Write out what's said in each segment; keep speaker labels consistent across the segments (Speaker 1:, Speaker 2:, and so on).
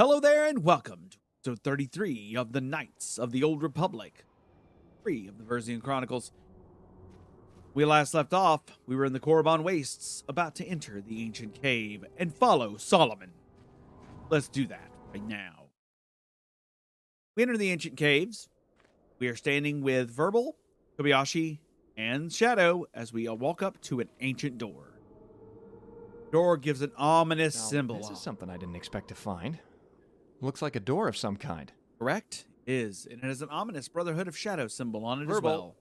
Speaker 1: Hello there and welcome to episode 33 of the Knights of the Old Republic, 3 of the Verzian Chronicles. We last left off, we were in the Korriban Wastes, about to enter the ancient cave and follow Solomon. Let's do that right now. We enter the ancient caves. We are standing with Verbal, Kobayashi, and Shadow as we walk up to an ancient door. The door gives an ominous symbol.
Speaker 2: This is something I didn't expect to find. Looks like a door of some kind.
Speaker 1: Correct? Is, and it has an ominous Brotherhood of Shadow symbol on it as
Speaker 2: Verbal.
Speaker 1: well.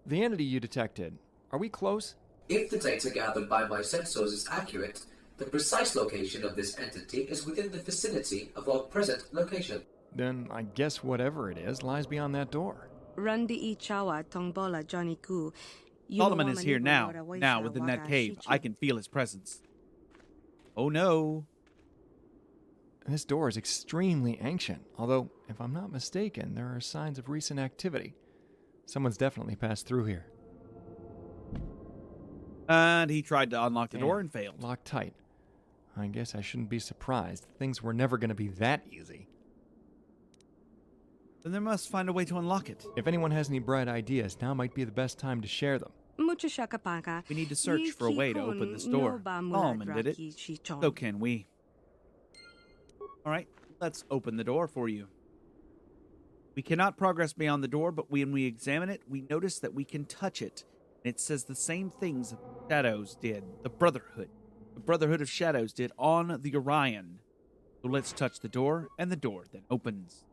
Speaker 2: The entity you detected, are we close?
Speaker 3: If the data gathered by my sensors is accurate, the precise location of this entity is within the vicinity of our present location.
Speaker 2: Then I guess whatever it is lies beyond that door.
Speaker 4: Randi Ichawa Tongbola Johnny Ku.
Speaker 1: Solomon is here now. Now, within that cave, I can feel his presence. Oh no.
Speaker 2: This door is extremely ancient, although, if I'm not mistaken, there are signs of recent activity. Someone's definitely passed through here.
Speaker 1: And he tried to unlock the door and failed.
Speaker 2: Locked tight. I guess I shouldn't be surprised. Things were never going to be that easy.
Speaker 1: Then they must find a way to unlock it.
Speaker 2: If anyone has any bright ideas, now might be the best time to share them.
Speaker 1: We need to search for a way to open this door. Solomon did it. So can we. Alright, let's open the door for you. We cannot progress beyond the door, but when we examine it, we notice that we can touch it. And it says the same things that the Shadows did, the Brotherhood of Shadows did on the Orion. So let's touch the door, and the door then opens.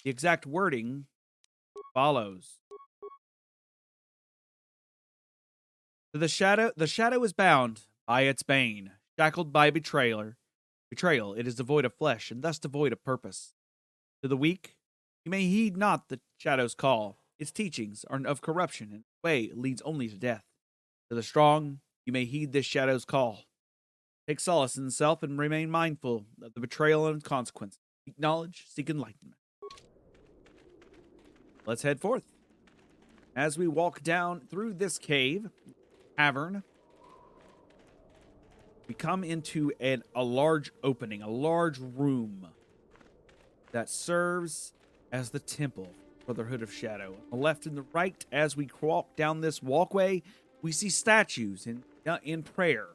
Speaker 1: The exact wording follows. The shadow is bound by its bane, shackled by betrayal, it is devoid of flesh, and thus devoid of purpose. To the weak, you may heed not the shadow's call. Its teachings are of corruption, and its way leads only to death. To the strong, you may heed this shadow's call. Take solace in self and remain mindful of the betrayal and its consequences. Seek knowledge, seek enlightenment. Let's head forth. As we walk down through this cavern, we come into a large opening, a large room that serves as the temple, Brotherhood of Shadow. On the left and the right, as we walk down this walkway, we see statues in prayer,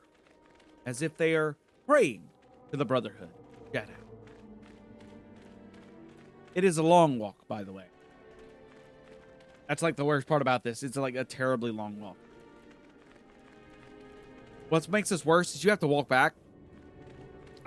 Speaker 1: as if they are praying to the Brotherhood of Shadow. It is a long walk, by the way. That's like the worst part about this. It's like a terribly long walk. What makes this worse is you have to walk back.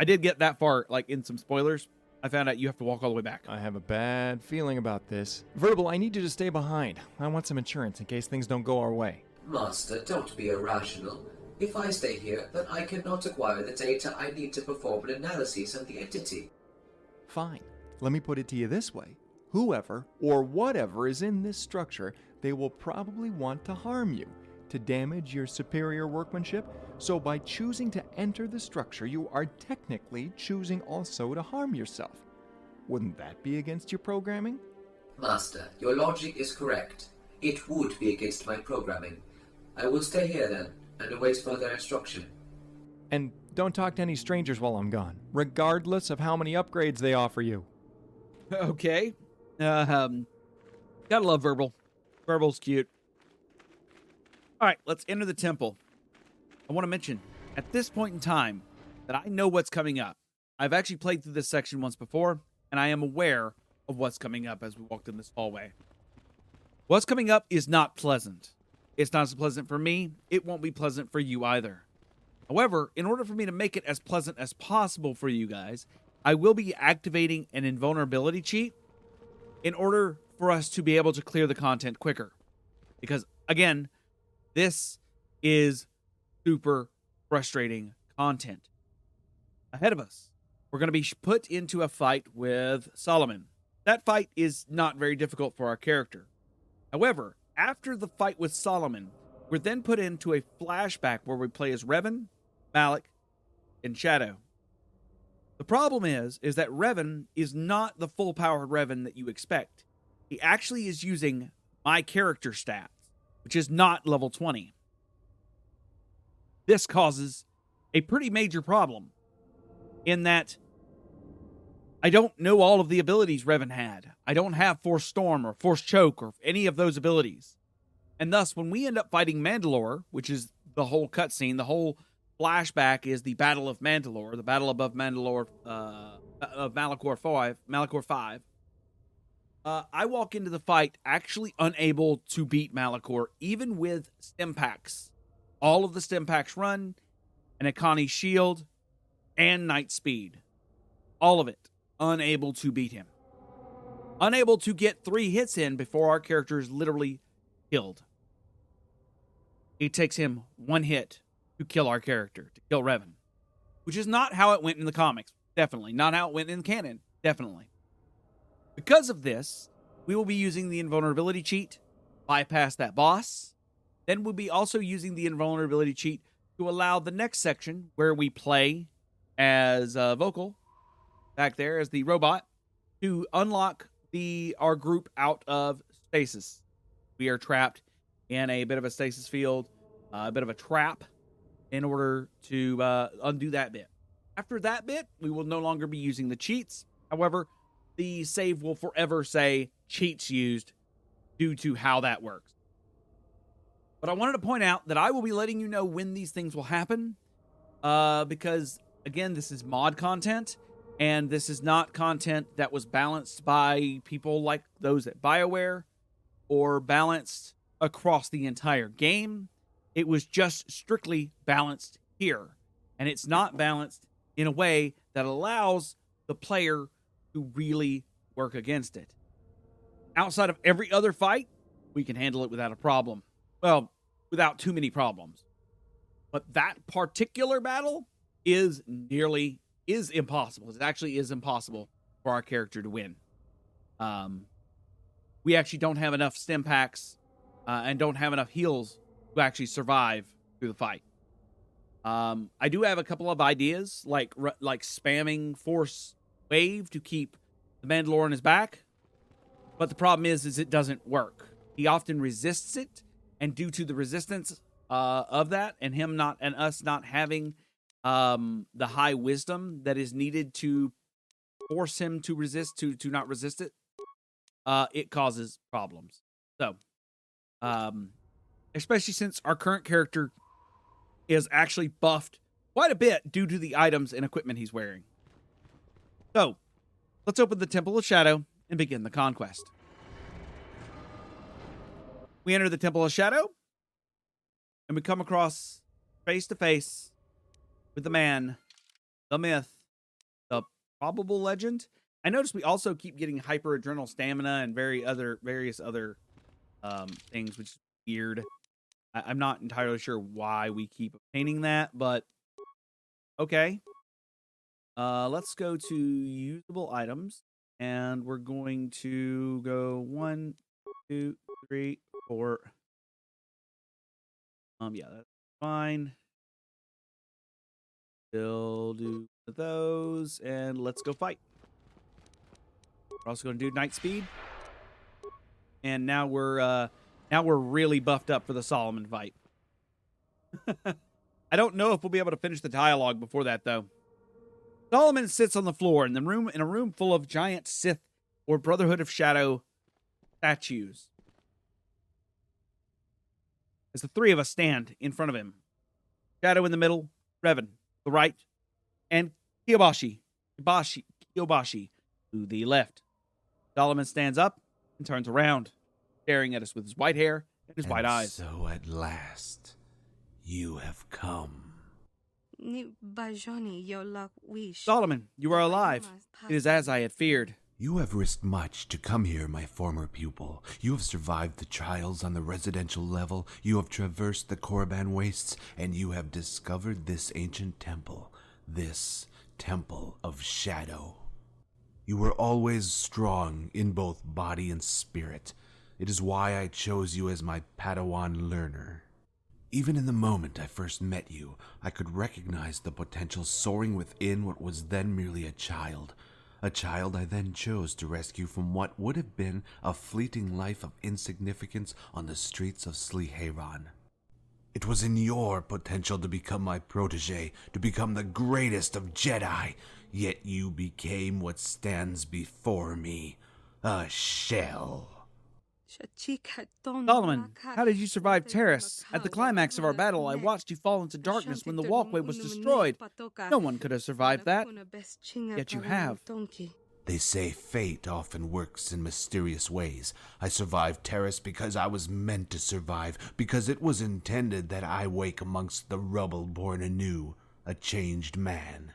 Speaker 1: I did get that far, like in some spoilers. I found out you have to walk all the way back.
Speaker 2: I have a bad feeling about this. Verbal, I need you to stay behind. I want some insurance in case things don't go our way.
Speaker 3: Master, don't be irrational. If I stay here, then I cannot acquire the data I need to perform an analysis of the entity.
Speaker 2: Fine. Let me put it to you this way. Whoever or whatever is in this structure, they will probably want to harm you, to damage your superior workmanship. So by choosing to enter the structure, you are technically choosing also to harm yourself. Wouldn't that be against your programming?
Speaker 3: Master, your logic is correct. It would be against my programming. I will stay here then, and await further instruction.
Speaker 2: And don't talk to any strangers while I'm gone, regardless of how many upgrades they offer you.
Speaker 1: Okay. Gotta love Verbal. Verbal's cute. Alright, let's enter the temple. I want to mention, at this point in time, that I know what's coming up. I've actually played through this section once before, and I am aware of what's coming up as we walked in this hallway. What's coming up is not pleasant. It's not as pleasant for me. It won't be pleasant for you either. However, in order for me to make it as pleasant as possible for you guys, I will be activating an invulnerability cheat in order for us to be able to clear the content quicker. Because, again, this is super frustrating content. Ahead of us, we're going to be put into a fight with Solomon. That fight is not very difficult for our character. However, after the fight with Solomon, we're then put into a flashback where we play as Revan, Malik, and Shadow. The problem is that Revan is not the full-powered Revan that you expect. He actually is using my character stats, which is not level 20. This causes a pretty major problem in that I don't know all of the abilities Revan had. I don't have Force Storm or Force Choke or any of those abilities. And thus, when we end up fighting Mandalore, which is the whole cutscene, the whole flashback is the Battle of Mandalore, the battle above Mandalore, of Malachor 5. I walk into the fight actually unable to beat Malachor, even with stim packs. All of the stim packs run, and Akani's shield, and Night Speed. All of it. Unable to beat him. Unable to get 3 hits in before our character is literally killed. It takes him 1 hit to kill our character, to kill Revan. Which is not how it went in the comics. Definitely. Not how it went in canon. Definitely. Because of this, we will be using the invulnerability cheat, bypass that boss. Then we'll be also using the invulnerability cheat to allow the next section where we play as Vocal, back there as the robot, to unlock our group out of stasis. We are trapped in a bit of a stasis field, a bit of a trap, in order to undo that bit. After that bit, we will no longer be using the cheats. However, the save will forever say cheats used due to how that works. But I wanted to point out that I will be letting you know when these things will happen, because, again, this is mod content, and this is not content that was balanced by people like those at BioWare or balanced across the entire game. It was just strictly balanced here. And it's not balanced in a way that allows the player to really work against it. Outside of every other fight, we can handle it without a problem. Well, without too many problems. But that particular battle is impossible. It actually is impossible for our character to win. We actually don't have enough stim packs and don't have enough heals to actually survive through the fight. I do have a couple of ideas, like spamming Force Wave to keep the Mandalore on his back. But the problem is it doesn't work. He often resists it, and due to the resistance of that, and us not having the high wisdom that is needed to force him to resist, to not resist it, it causes problems. So, especially since our current character is actually buffed quite a bit due to the items and equipment he's wearing. So, let's open the Temple of Shadow and begin the conquest. We enter the Temple of Shadow, and we come across face to face with the man, the myth, the probable legend. I noticed we also keep getting hyper-adrenal stamina and various other things, which is weird. I'm not entirely sure why we keep obtaining that, but okay. Let's go to usable items, and we're going to go 1, 2, 3, 4. Yeah, that's fine. We'll do those, and let's go fight. We're also going to do Night Speed, and now we're really buffed up for the Solomon fight. I don't know if we'll be able to finish the dialogue before that, though. Solomon sits on the floor in a room full of giant Sith or Brotherhood of Shadow statues. As the 3 of us stand in front of him, Shadow in the middle, Revan the right, and Kiyobashi to the left. Solomon stands up and turns around, staring at us with his white hair and his white eyes.
Speaker 5: So at last, you have come.
Speaker 4: Ni Bajoni, your luck wish.
Speaker 1: Solomon, you are alive. It is as I had feared.
Speaker 5: You have risked much to come here, my former pupil. You have survived the trials on the residential level, you have traversed the Korriban wastes, and you have discovered this ancient temple, this Temple of Shadow. You were always strong in both body and spirit. It is why I chose you as my Padawan learner. Even in the moment I first met you, I could recognize the potential soaring within what was then merely a child I then chose to rescue from what would have been a fleeting life of insignificance on the streets of Slieheran. It was in your potential to become my protege, to become the greatest of Jedi. yet you became what stands before me, a shell.
Speaker 1: Solomon, how did you survive Terrace? At the climax of our battle, I watched you fall into darkness when the walkway was destroyed. No one could have survived that, yet you have.
Speaker 5: They say fate often works in mysterious ways. I survived Terrace because I was meant to survive, because it was intended that I wake amongst the rubble born anew, a changed man.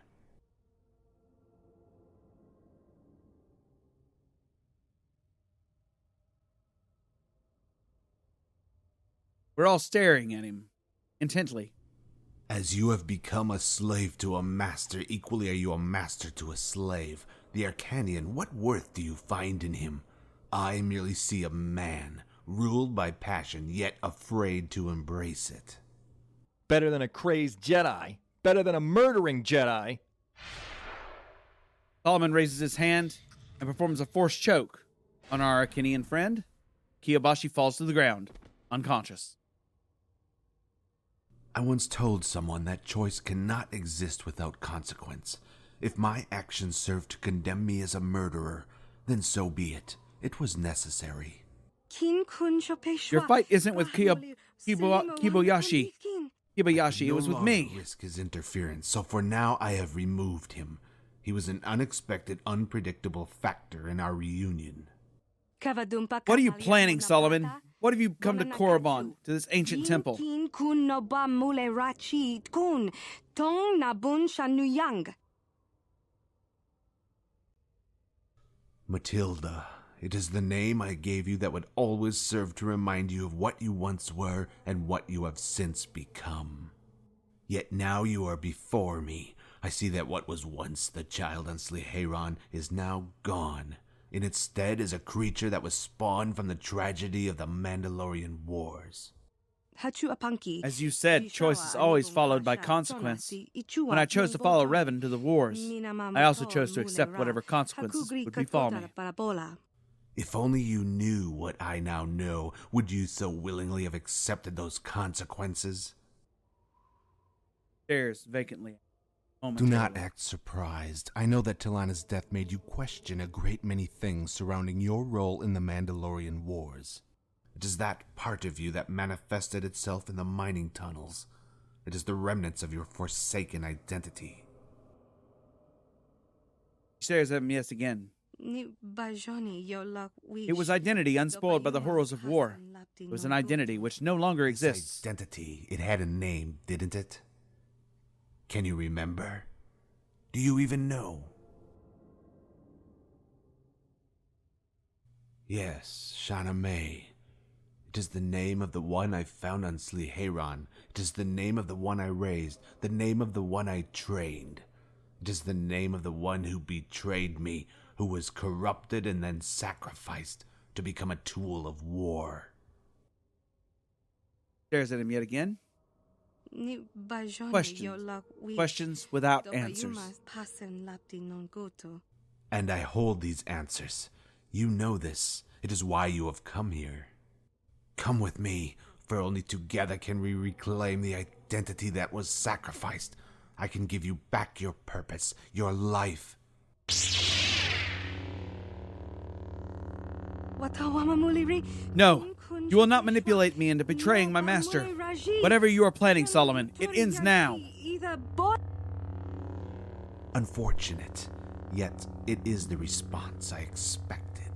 Speaker 1: We're all staring at him intently.
Speaker 5: As you have become a slave to a master, equally are you a master to a slave. The Arcanian, what worth do you find in him? I merely see a man, ruled by passion, yet afraid to embrace it.
Speaker 2: Better than a crazed Jedi. Better than a murdering Jedi.
Speaker 1: Solomon raises his hand and performs a forced choke on our Arcanian friend. Kiyobashi falls to the ground, unconscious.
Speaker 5: I once told someone that choice cannot exist without consequence. If my actions serve to condemn me as a murderer, then so be it. It was necessary.
Speaker 1: Your fight isn't with Kiboyashi. Kiboyashi, it was with me.
Speaker 5: Risk his interference, so for now I have removed him. He was an unexpected, unpredictable factor in our reunion.
Speaker 1: What are you planning, Solomon? What have you come to Korriban, to this ancient temple?
Speaker 5: Matilda, it is the name I gave you that would always serve to remind you of what you once were and what you have since become. Yet now you are before me. I see that what was once the child on Slieheron is now gone. In its stead is a creature that was spawned from the tragedy of the Mandalorian Wars.
Speaker 1: As you said, choice is always followed by consequence. When I chose to follow Revan to the wars, I also chose to accept whatever consequences would befall me.
Speaker 5: If only you knew what I now know, would you so willingly have accepted those consequences?
Speaker 1: Stares vacantly.
Speaker 5: Do not act surprised. I know that Tilana's death made you question a great many things surrounding your role in the Mandalorian Wars. It is that part of you that manifested itself in the mining tunnels. It is the remnants of your forsaken identity.
Speaker 1: She stares at him yes again. It was identity unspoiled by the horrors of war. It was an identity which no longer exists.
Speaker 5: This identity, it had a name, didn't it? Can you remember? Do you even know? Yes, Shana May. It is the name of the one I found on Slieheron. It is the name of the one I raised, the name of the one I trained. It is the name of the one who betrayed me, who was corrupted and then sacrificed to become a tool of war.
Speaker 1: Stares at him yet again. Questions without answers.
Speaker 5: And I hold these answers. You know this. It is why you have come here. Come with me, for only together can we reclaim the identity that was sacrificed. I can give you back your purpose, your life.
Speaker 1: No, you will not manipulate me into betraying my master. Whatever you are planning, Solomon, it ends now.
Speaker 5: Unfortunate, yet it is the response I expected.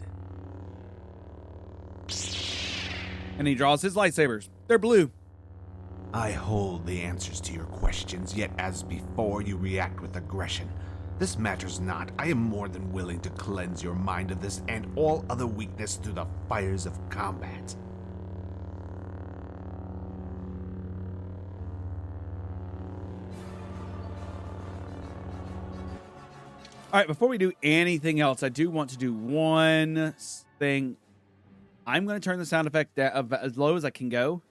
Speaker 1: And he draws his lightsabers. They're blue.
Speaker 5: I hold the answers to your questions, yet as before you react with aggression. This matters not. I am more than willing to cleanse your mind of this and all other weakness through the fires of combat.
Speaker 1: All right, before we do anything else, I do want to do one thing. I'm going to turn the sound effect as low as I can go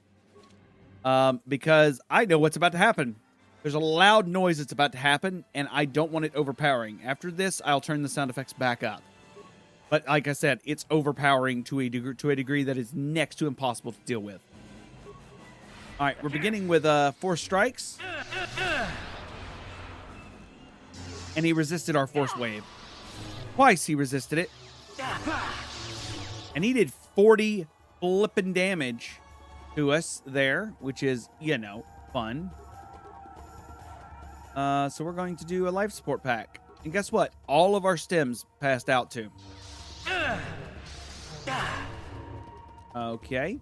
Speaker 1: because I know what's about to happen. There's a loud noise that's about to happen, and I don't want it overpowering. After this, I'll turn the sound effects back up. But like I said, it's overpowering to a degree that is next to impossible to deal with. All right, we're beginning with 4 strikes. and he resisted our force wave. Twice he resisted it. And he did 40 flippin' damage to us there, which is, you know, fun. So we're going to do a life support pack. And guess what? All of our stems passed out too. Okay.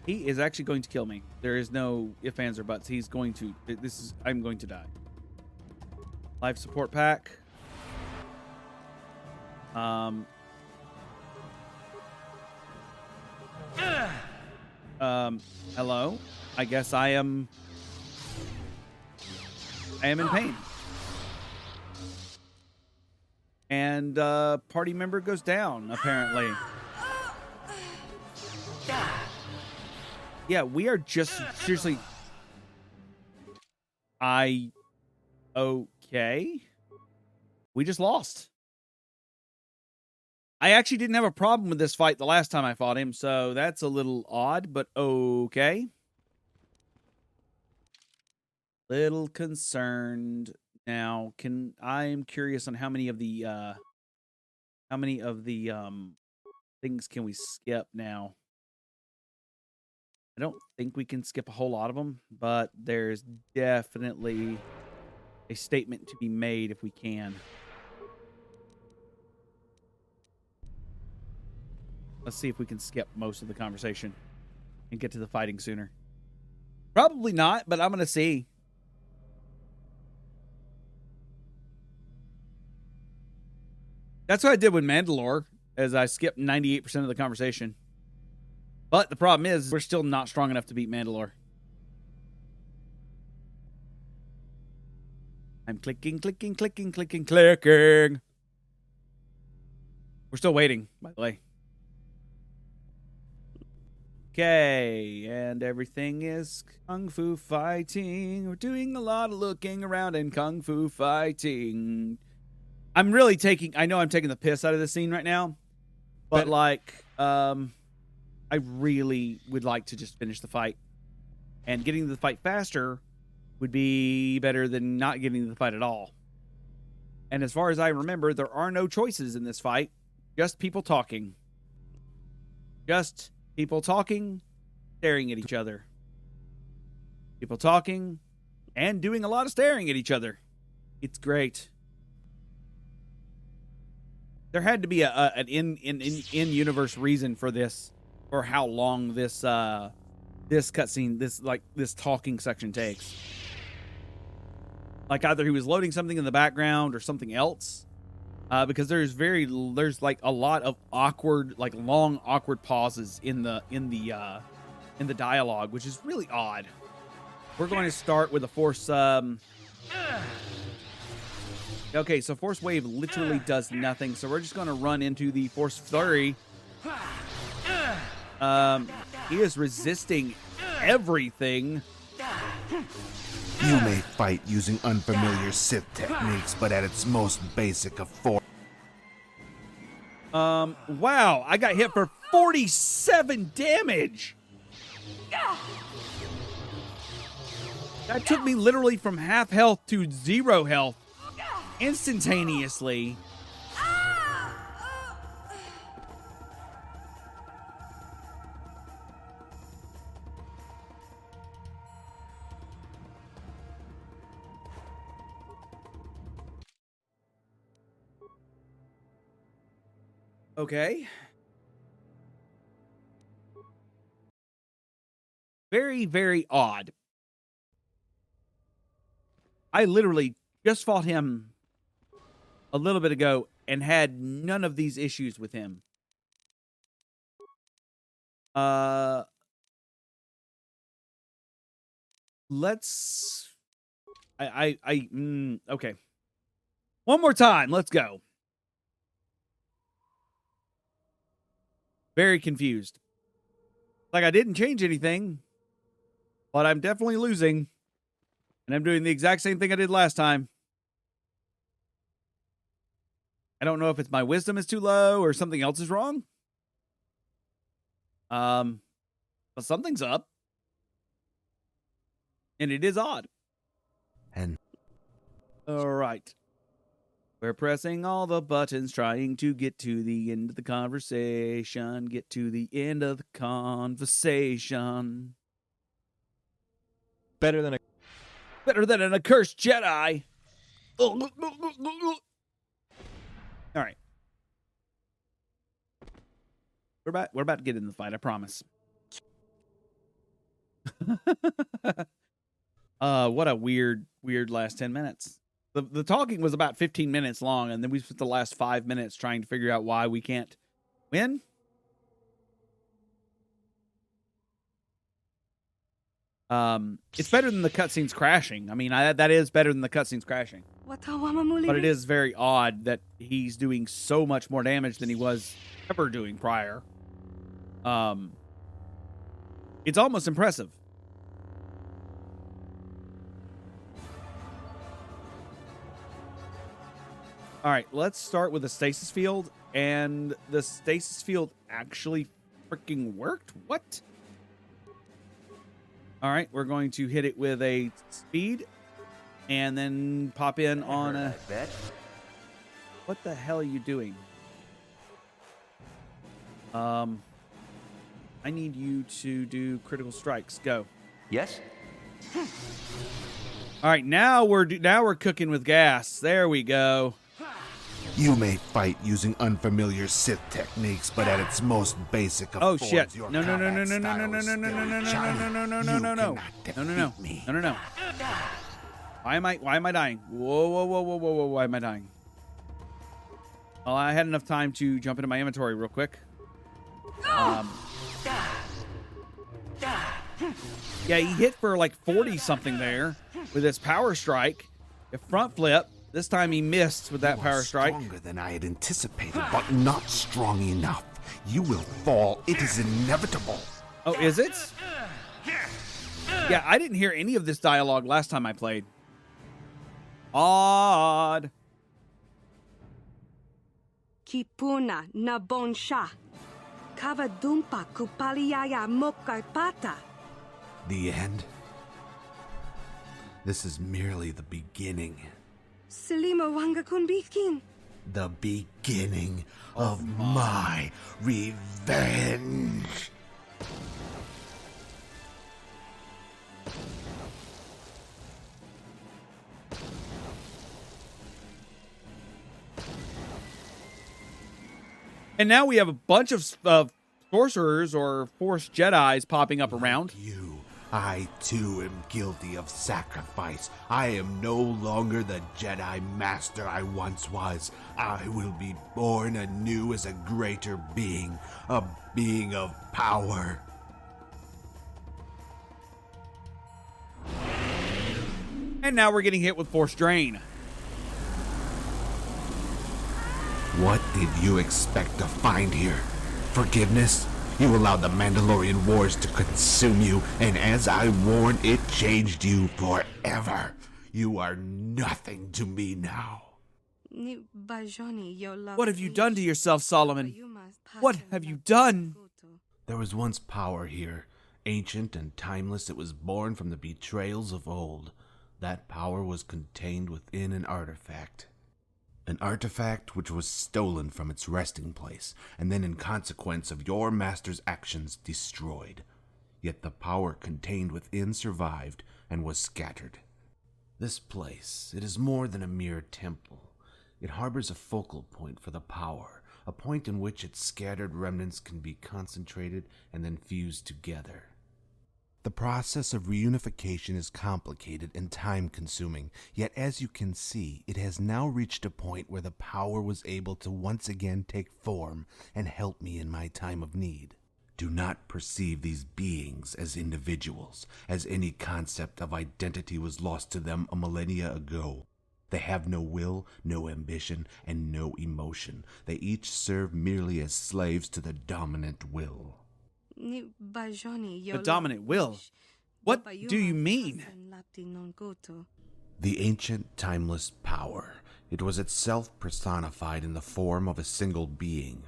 Speaker 1: He is actually going to kill me. There is no ifs, ands, or buts. He's going to... I'm going to die. Life support pack. Hello? I guess I am in pain. And party member goes down, apparently. Yeah, we are just seriously... Okay. We just lost. I actually didn't have a problem with this fight the last time I fought him, so that's a little odd, but okay. Little concerned. Now, I'm curious on how many of the things can we skip now? I don't think we can skip a whole lot of them, but there's definitely a statement to be made if we can. Let's see if we can skip most of the conversation and get to the fighting sooner. Probably not, but I'm going to see. That's what I did with Mandalore, as I skipped 98% of the conversation. But the problem is, we're still not strong enough to beat Mandalore. I'm clicking. We're still waiting, by the way. Okay, and everything is kung fu fighting. We're doing a lot of looking around and kung fu fighting. I'm really I know I'm taking the piss out of this scene right now, but like, I really would like to just finish the fight. And getting to the fight faster would be better than not getting to the fight at all. And as far as I remember, there are no choices in this fight. Just people talking. Just people talking, staring at each other. People talking and doing a lot of staring at each other. It's great. There had to be an in-universe reason for this, for how long this cutscene, this talking section takes. Like either he was loading something in the background or something else. Because there's like a lot of awkward, like long awkward pauses in the dialogue, which is really odd. We're going to start with a force. Okay, so force wave literally does nothing, so we're just going to run into the force flurry. He is resisting everything.
Speaker 5: You may fight using unfamiliar Sith techniques, but at its most basic of form.
Speaker 1: Wow, I got hit for 47 damage. That took me literally from half health to 0 health instantaneously. Okay. Very, very odd. I literally just fought him a little bit ago and had none of these issues with him. Let's... okay. One more time. Let's go. Very confused. Like I didn't change anything, but I'm definitely losing. And I'm doing the exact same thing I did last time. I don't know if it's my wisdom is too low or something else is wrong. But something's up. And it is odd.
Speaker 5: And
Speaker 1: All right. We're pressing all the buttons, trying to get to the end of the conversation. Get to the end of the conversation.
Speaker 2: Better than a
Speaker 1: Better than an accursed Jedi. All right. We're about to get in the fight, I promise. What a weird last 10 minutes. The talking was about 15 minutes long, and then we spent the last 5 minutes trying to figure out why we can't win. It's better than the cutscenes crashing. I mean, that is better than the cutscenes crashing. But it is very odd that he's doing so much more damage than he was ever doing prior. It's almost impressive. All right, let's start with the stasis field, and the stasis field actually freaking worked? What? All right, we're going to hit it with a speed, and then pop in on a... What the hell are you doing? I need you to do critical strikes. Go.
Speaker 6: Yes?
Speaker 1: All right, now we're cooking with gas. There we go.
Speaker 5: You may fight using unfamiliar Sith techniques, but at its most basic of
Speaker 1: Oh
Speaker 5: forms,
Speaker 1: shit!
Speaker 5: your
Speaker 1: No!
Speaker 5: combat style is still childish. You cannot defeat me.
Speaker 1: No! Why am I dying? Whoa! Why am I dying? Well, I had enough time to jump into my inventory real quick. Yeah, he hit for like 40 something there with his power strike. The front flip. This time he missed with that power strike.
Speaker 5: Stronger than I had anticipated, but not strong enough. You will fall. It is inevitable.
Speaker 1: Oh, is it? Yeah, I didn't hear any of this dialogue last time I played. Odd.
Speaker 4: Kipuna na bonsha. Kavadumpa kupaliaya mokarpata.
Speaker 5: The end? This is merely the beginning.
Speaker 4: Selima wanga kunbikin.
Speaker 5: The beginning of my revenge.
Speaker 1: And now we have a bunch of sorcerers or Force Jedis popping up around.
Speaker 5: You, I too am guilty of sacrifice. I am no longer the Jedi Master I once was. I will be born anew as a greater being, a being of power.
Speaker 1: And now we're getting hit with Force Drain.
Speaker 5: What did you expect to find here? Forgiveness? You allowed the Mandalorian Wars to consume you, and as I warned, it changed you forever. You are nothing to me now.
Speaker 1: What have you done to yourself, Solomon? What have you done?
Speaker 5: There was once power here, ancient and timeless. It was born from the betrayals of old. That power was contained within an artifact. An artifact which was stolen from its resting place, and then in consequence of your master's actions destroyed. Yet the power contained within survived and was scattered. This place, it is more than a mere temple. It harbors a focal point for the power, a point in which its scattered remnants can be concentrated and then fused together. The process of reunification is complicated and time-consuming, yet as you can see, it has now reached a point where the power was able to once again take form and help me in my time of need. Do not perceive these beings as individuals, as any concept of identity was lost to them a millennia ago. They have no will, no ambition, and no emotion. They each serve merely as slaves to the dominant will.
Speaker 1: The dominant will? What do you mean?
Speaker 5: The ancient, timeless power. It was itself personified in the form of a single being.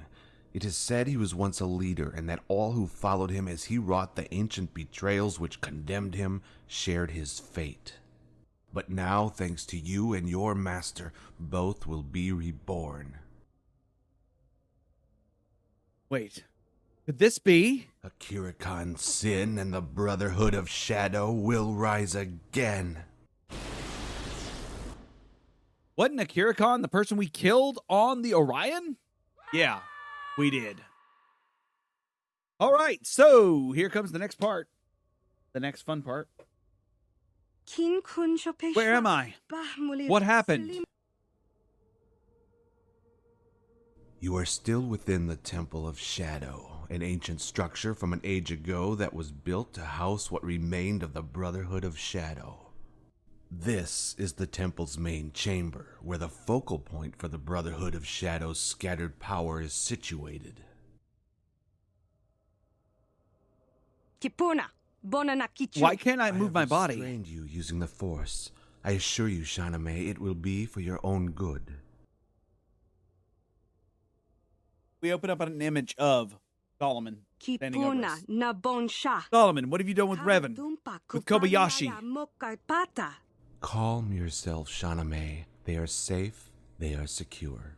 Speaker 5: It is said he was once a leader, and that all who followed him as he wrought the ancient betrayals which condemned him shared his fate. But now, thanks to you and your master, both will be reborn.
Speaker 1: Wait, could this be?
Speaker 5: Akira Khan's sin and the Brotherhood of Shadow will rise again.
Speaker 1: Wasn't Akira Khan the person we killed on the Orion? Yeah, we did. All right, so here comes the next part. The next fun part. Where am I? What happened?
Speaker 5: You are still within the Temple of Shadow, an ancient structure from an age ago that was built to house what remained of the Brotherhood of Shadow. This is the temple's main chamber, where the focal point for the Brotherhood of Shadow's scattered power is situated.
Speaker 1: Why can't I move my
Speaker 5: have
Speaker 1: body?
Speaker 5: restrained you using the Force. I assure you, Shaname, it will be for your own good.
Speaker 1: We open up an image of Solomon standing over us. Solomon, what have you done with Revan? With Kobayashi?
Speaker 5: Calm yourself, Shaname. They are safe. They are secure.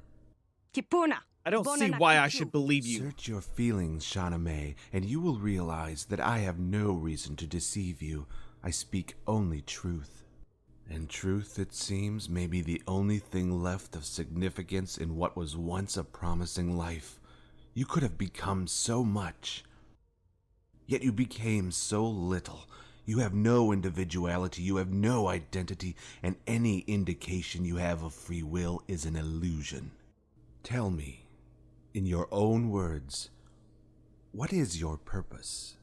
Speaker 1: I don't see why I should believe you.
Speaker 5: Search your feelings, Shaname, and you will realize that I have no reason to deceive you. I speak only truth. And truth, it seems, may be the only thing left of significance in what was once a promising life. You could have become so much. Yet you became so little. You have no individuality, you have no identity, and any indication you have of free will is an illusion. Tell me, in your own words, what is your purpose?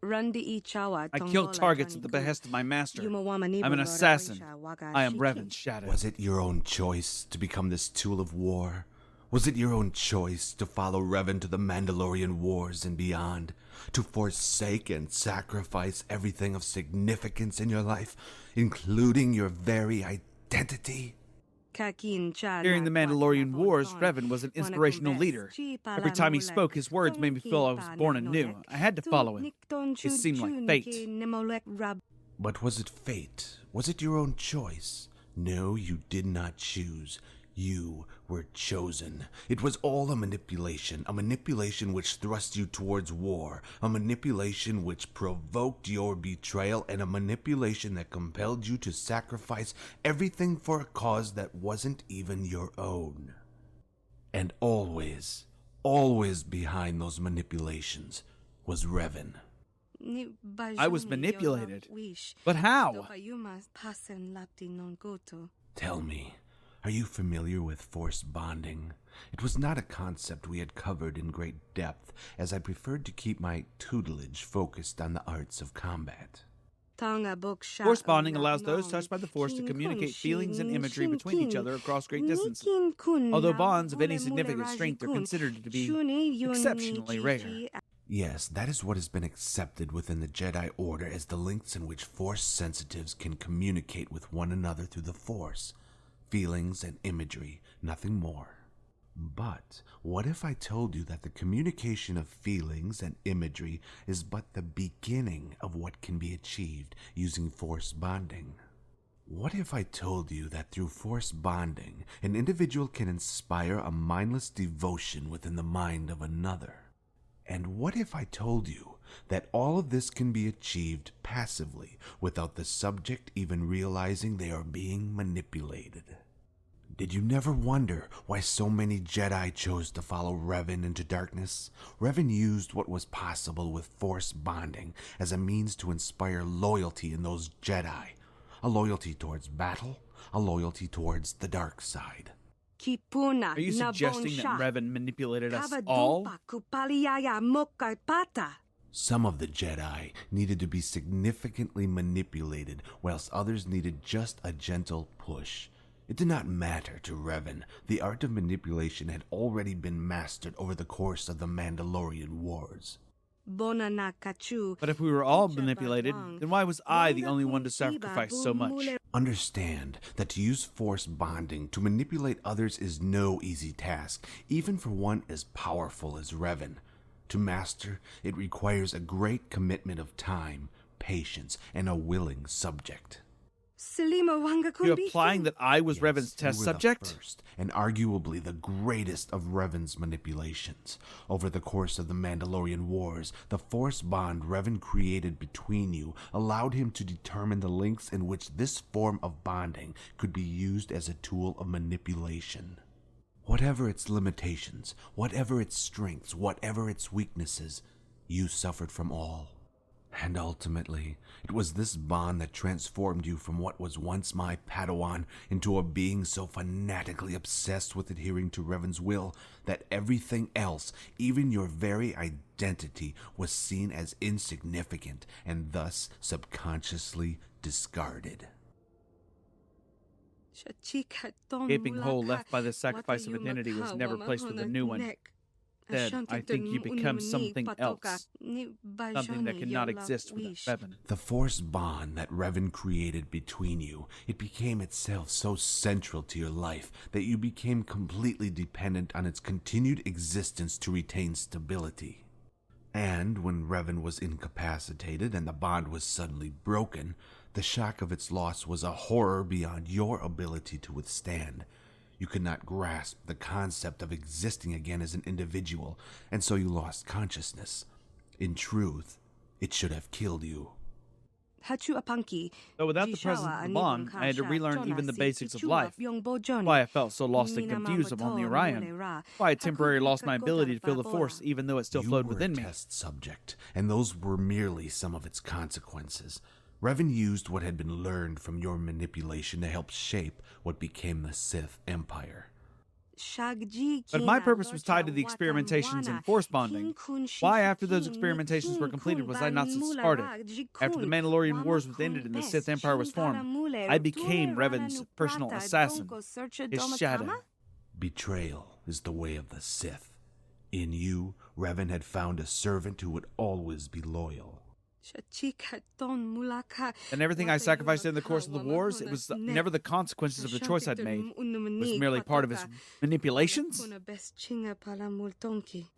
Speaker 1: I kill targets at the behest of my master. I'm an assassin. I am Revan's shadow.
Speaker 5: Was it your own choice to become this tool of war? Was it your own choice to follow Revan to the Mandalorian Wars and beyond? To forsake and sacrifice everything of significance in your life, including your very identity?
Speaker 1: During the Mandalorian Wars, Revan was an inspirational leader. Every time he spoke, his words made me feel I was born anew. I had to follow him. It seemed like fate.
Speaker 5: But was it fate? Was it your own choice? No, you did not choose. You were chosen. It was all a manipulation which thrust you towards war, a manipulation which provoked your betrayal, and a manipulation that compelled you to sacrifice everything for a cause that wasn't even your own. And always, always behind those manipulations was Revan.
Speaker 1: I was manipulated. But how?
Speaker 5: Tell me, are you familiar with force bonding? It was not a concept we had covered in great depth, as I preferred to keep my tutelage focused on the arts of combat.
Speaker 1: Force bonding allows those touched by the Force to communicate feelings and imagery between each other across great distances. Although bonds of any significant strength are considered to be exceptionally rare.
Speaker 5: Yes, that is what has been accepted within the Jedi Order as the links in which Force sensitives can communicate with one another through the Force. Feelings and imagery, nothing more. But what if I told you that the communication of feelings and imagery is but the beginning of what can be achieved using force bonding? What if I told you that through force bonding, an individual can inspire a mindless devotion within the mind of another? And what if I told you that all of this can be achieved passively, without the subject even realizing they are being manipulated? Did you never wonder why so many Jedi chose to follow Revan into darkness? Revan used what was possible with force bonding as a means to inspire loyalty in those Jedi. A loyalty towards battle, a loyalty towards the dark side.
Speaker 1: Are you suggesting that Revan manipulated us all?
Speaker 5: Some of the Jedi needed to be significantly manipulated, whilst others needed just a gentle push. It did not matter to Revan. The art of manipulation had already been mastered over the course of the Mandalorian Wars.
Speaker 1: But if we were all manipulated, then why was I the only one to sacrifice so much?
Speaker 5: Understand that to use force bonding to manipulate others is no easy task, even for one as powerful as Revan. To master, it requires a great commitment of time, patience, and a willing subject.
Speaker 1: You implying that I was
Speaker 5: Yes,
Speaker 1: Revan's
Speaker 5: you
Speaker 1: test
Speaker 5: were
Speaker 1: subject?
Speaker 5: The first, and arguably the greatest of Revan's manipulations. Over the course of the Mandalorian Wars, the force bond Revan created between you allowed him to determine the lengths in which this form of bonding could be used as a tool of manipulation. Whatever its limitations, whatever its strengths, whatever its weaknesses, you suffered from all. And ultimately, it was this bond that transformed you from what was once my Padawan into a being so fanatically obsessed with adhering to Revan's will that everything else, even your very identity, was seen as insignificant and thus subconsciously discarded.
Speaker 1: Gaping hole left by the sacrifice of identity was never placed with a new one. Instead, I think you become something else. Something that cannot exist without Revan.
Speaker 5: The force bond that Revan created between you, it became itself so central to your life that you became completely dependent on its continued existence to retain stability. And when Revan was incapacitated and the bond was suddenly broken, the shock of its loss was a horror beyond your ability to withstand. You could not grasp the concept of existing again as an individual, and so you lost consciousness. In truth, it should have killed you.
Speaker 1: So without the presence of the bond, I had to relearn even the basics of life. Why I felt so lost and confused upon the Orion. Why I temporarily lost my ability to feel the Force, even though it still flowed within me.
Speaker 5: You were a test subject, and those were merely some of its consequences. Revan used what had been learned from your manipulation to help shape what became the Sith Empire.
Speaker 1: But my purpose was tied to the experimentations in force bonding. Why, after those experimentations were completed, was I not discarded? After the Mandalorian Wars was ended and the Sith Empire was formed, I became Revan's personal assassin, his shadow.
Speaker 5: Betrayal is the way of the Sith. In you, Revan had found a servant who would always be loyal.
Speaker 1: And everything I sacrificed in the course of the wars, it was never the consequences of the choice I'd made. It was merely part of his manipulations?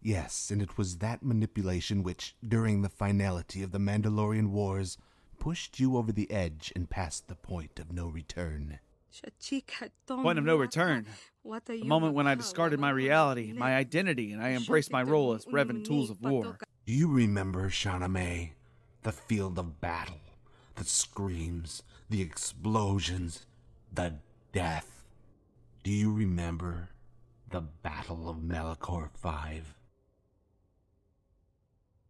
Speaker 5: Yes, and it was that manipulation which, during the finality of the Mandalorian Wars, pushed you over the edge and past the point of no return.
Speaker 1: Point of no return. The moment when I discarded my reality, my identity, and I embraced my role as Revan Tools of War.
Speaker 5: Do you remember, Shauna May? The field of battle, the screams, the explosions, the death. Do you remember the Battle of Malachor 5?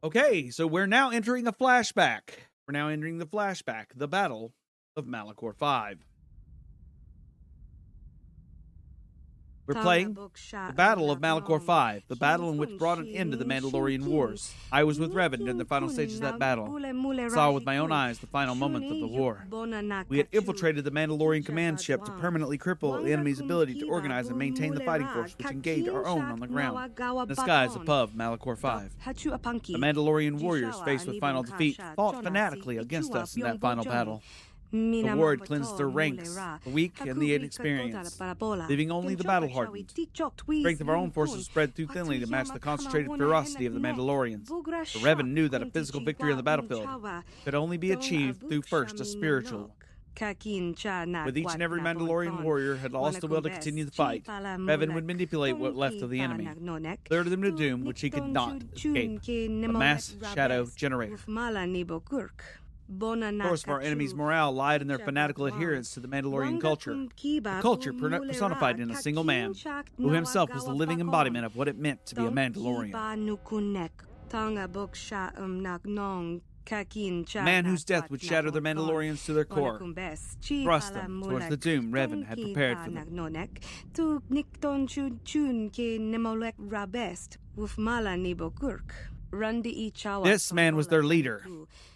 Speaker 1: Okay, so we're now entering a flashback. The Battle of Malachor 5. We're playing the Battle of Malachor 5, the battle in which brought an end to the Mandalorian Wars. I was with Revan during the final stages of that battle. Saw with my own eyes the final moments of the war. We had infiltrated the Mandalorian command ship to permanently cripple the enemy's ability to organize and maintain the fighting force, which engaged our own on the ground. In the skies above Malachor 5. The Mandalorian warriors, faced with final defeat, fought fanatically against us in that final battle. The war had cleansed their ranks, the weak and the inexperienced, leaving only the battle-hardened. Strength of our own forces spread too thinly to match the concentrated ferocity of the Mandalorians. But Revan knew that a physical victory on the battlefield could only be achieved through first a spiritual. With each and every Mandalorian warrior had lost the will to continue the fight, Revan would manipulate what left of the enemy, clear them to doom which he could not escape, a mass shadow generator. The source of our enemies' morale lied in their fanatical adherence to the Mandalorian culture, a culture personified in a single man, who himself was the living embodiment of what it meant to be a Mandalorian. A man whose death would shatter the Mandalorians to their core, thrust them towards the doom Revan had prepared for them. This man was their leader,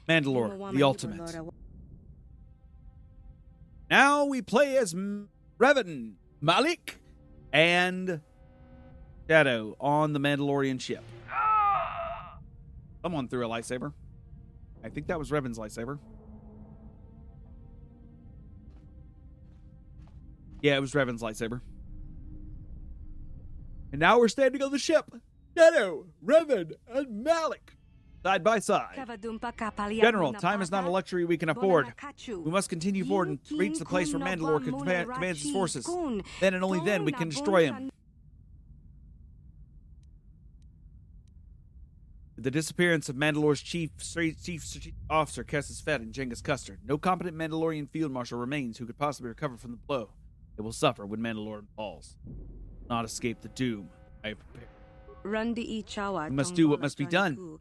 Speaker 1: Mandalore, the Ultimate. Now we play as Revan, Malik, and Shadow on the Mandalorian ship. Someone threw a lightsaber. I think that was Revan's lightsaber. Yeah, it was Revan's lightsaber. And now we're standing on the ship. Shadow, Revan, and Malik. side by side. General, time is not a luxury we can afford. We must continue forward and reach the place where Mandalore commands his forces. Then and only then we can destroy him. The disappearance of Mandalore's chief strategic officer, Kessis Fett, and Genghis Custard, no competent Mandalorian field marshal remains who could possibly recover from the blow. It will suffer when Mandalore falls. Not escape the doom I have prepared. We must do what must be done.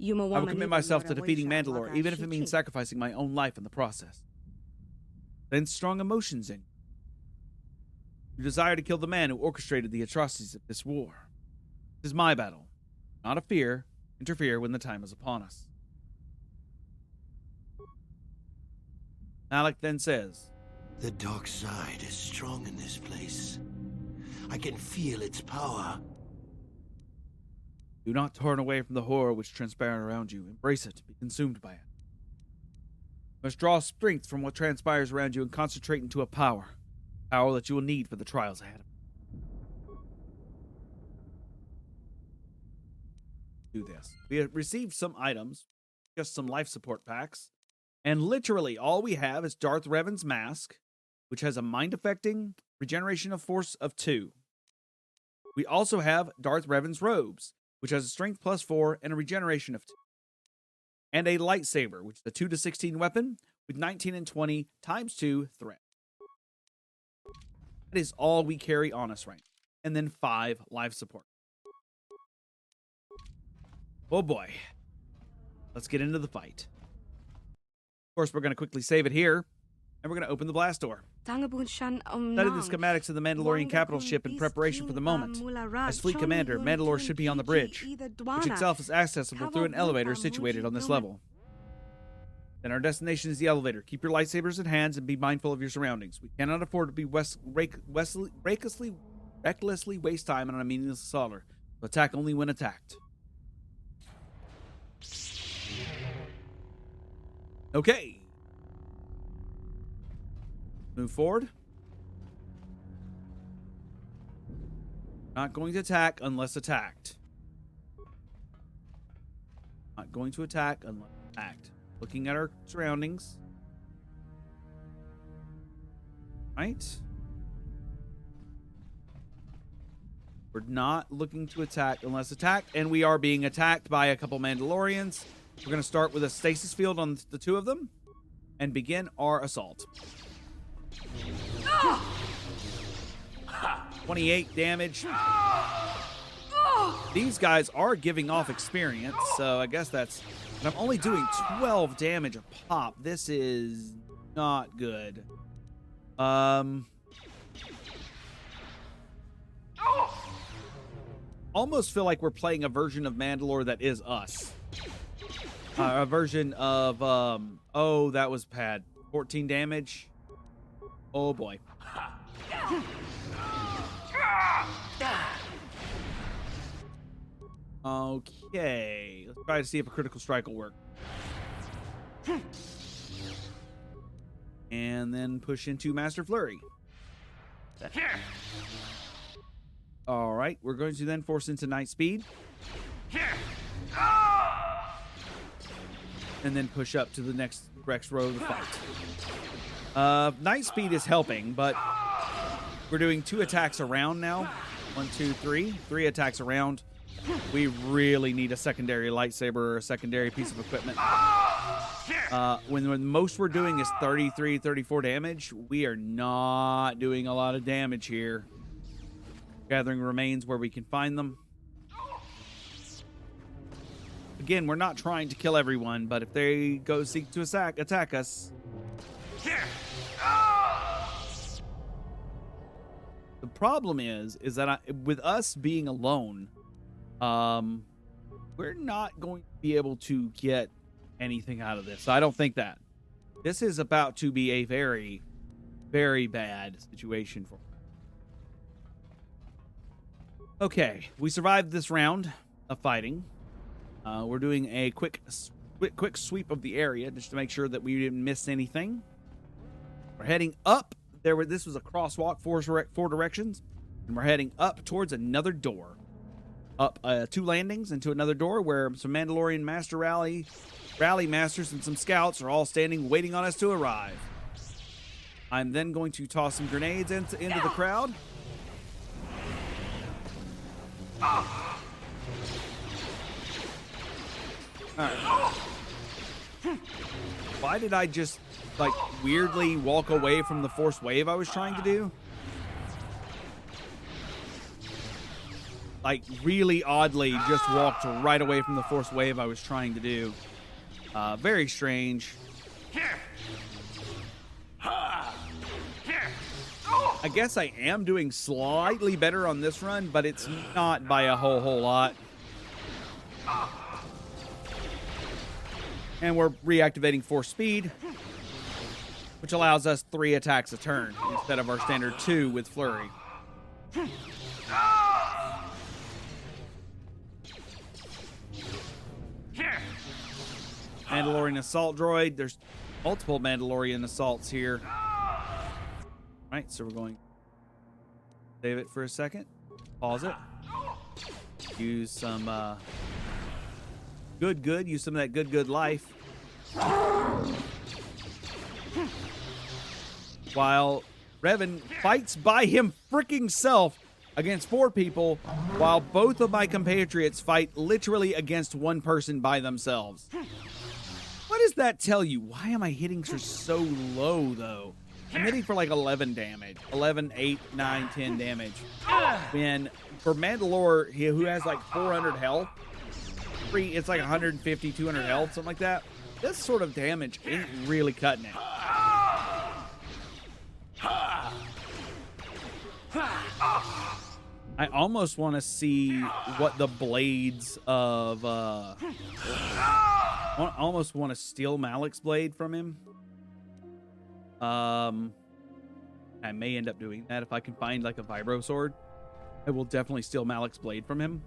Speaker 1: I will commit myself to defeating Mandalore, even if it means sacrificing my own life in the process. Then strong emotions in you desire to kill the man who orchestrated the atrocities of this war. This is my battle, not a fear. Interfere when the time is upon us. Alec then says,
Speaker 6: The dark side is strong in this place. I can feel its power.
Speaker 1: do not turn away from the horror which transpires around you. Embrace it. Be consumed by it. You must draw strength from what transpires around you and concentrate into a power that you will need for the trials ahead of you. Do this. We have received some items, just some life support packs, and literally all we have is Darth Revan's mask, which has a mind-affecting regeneration of force of 2. We also have Darth Revan's robes, which has a strength +4 and a regeneration of 2. And a lightsaber, which is a 2 to 16 weapon with 19 and 20 times 2 threat. That is all we carry on us right now. And then 5 life support. Oh boy. Let's get into the fight. Of course, we're going to quickly save it here. And we're going to open the blast door. Study the schematics of the Mandalorian capital ship in preparation for the moment. As fleet commander, Mandalore should be on the bridge, which itself is accessible through an elevator situated on this level. Then our destination is the elevator. Keep your lightsabers in hands and be mindful of your surroundings. We cannot afford to be recklessly waste time on a meaningless assault. So attack only when attacked. Okay. Move forward. Not going to attack unless attacked. Not going to attack unless attacked. Looking at our surroundings. Right? We're not looking to attack unless attacked, and we are being attacked by a couple Mandalorians. We're going to start with a stasis field on the 2 of them and begin our assault. 28 damage. These guys are giving off experience, so I guess that's... And I'm only doing 12 damage a pop. This is not good. Almost feel like we're playing a version of Mandalore that is us. A version of, oh, that was bad. 14 damage. Oh, boy. Okay. Let's try to see if a critical strike will work. And then push into Master Flurry. All right. We're going to then force into Night Speed. And then push up to the next row of the fight. Night Speed is helping, but we're doing 2 attacks around now. 1, 2, 3. 3 attacks around. We really need a secondary lightsaber or a secondary piece of equipment. When the most we're doing is 33, 34 damage, we are not doing a lot of damage here. Gathering remains where we can find them. Again, we're not trying to kill everyone, but if they go seek to attack us... The problem is that with us being alone, we're not going to be able to get anything out of this. I don't think that. This is about to be a very, very bad situation for me. Okay, we survived this round of fighting. We're doing a quick sweep of the area just to make sure that we didn't miss anything. We're heading up. This was a crosswalk, 4 directions, and we're heading up towards another door. up 2 landings into another door where some Mandalorian Master Rally Masters and some scouts are all standing waiting on us to arrive. I'm then going to toss some grenades into the crowd. All right. Why did I just, like, weirdly walk away from the force wave I was trying to do? Like, really oddly just walked right away from the force wave I was trying to do. Very strange. I guess I am doing slightly better on this run, but it's not by a whole lot. And we're reactivating force speed, which allows us 3 attacks a turn instead of our standard 2 with flurry. Mandalorian assault droid. There's multiple Mandalorian assaults here. All right, so we're going to save it for a second. Pause it. Use some use some of that good life. While Revan fights by him freaking self against 4 people, while both of my compatriots fight literally against 1 person by themselves. What does that tell you? Why am I hitting her so low, though? I'm hitting for like 11 damage. 11, 8, 9, 10 damage. When for Mandalore, who has like 400 health, it's like 150, 200 health, something like that. This sort of damage ain't really cutting it. I almost want to see what the blades of... I almost want to steal Malik's blade from him. I may end up doing that if I can find like a vibro sword. I will definitely steal Malik's blade from him.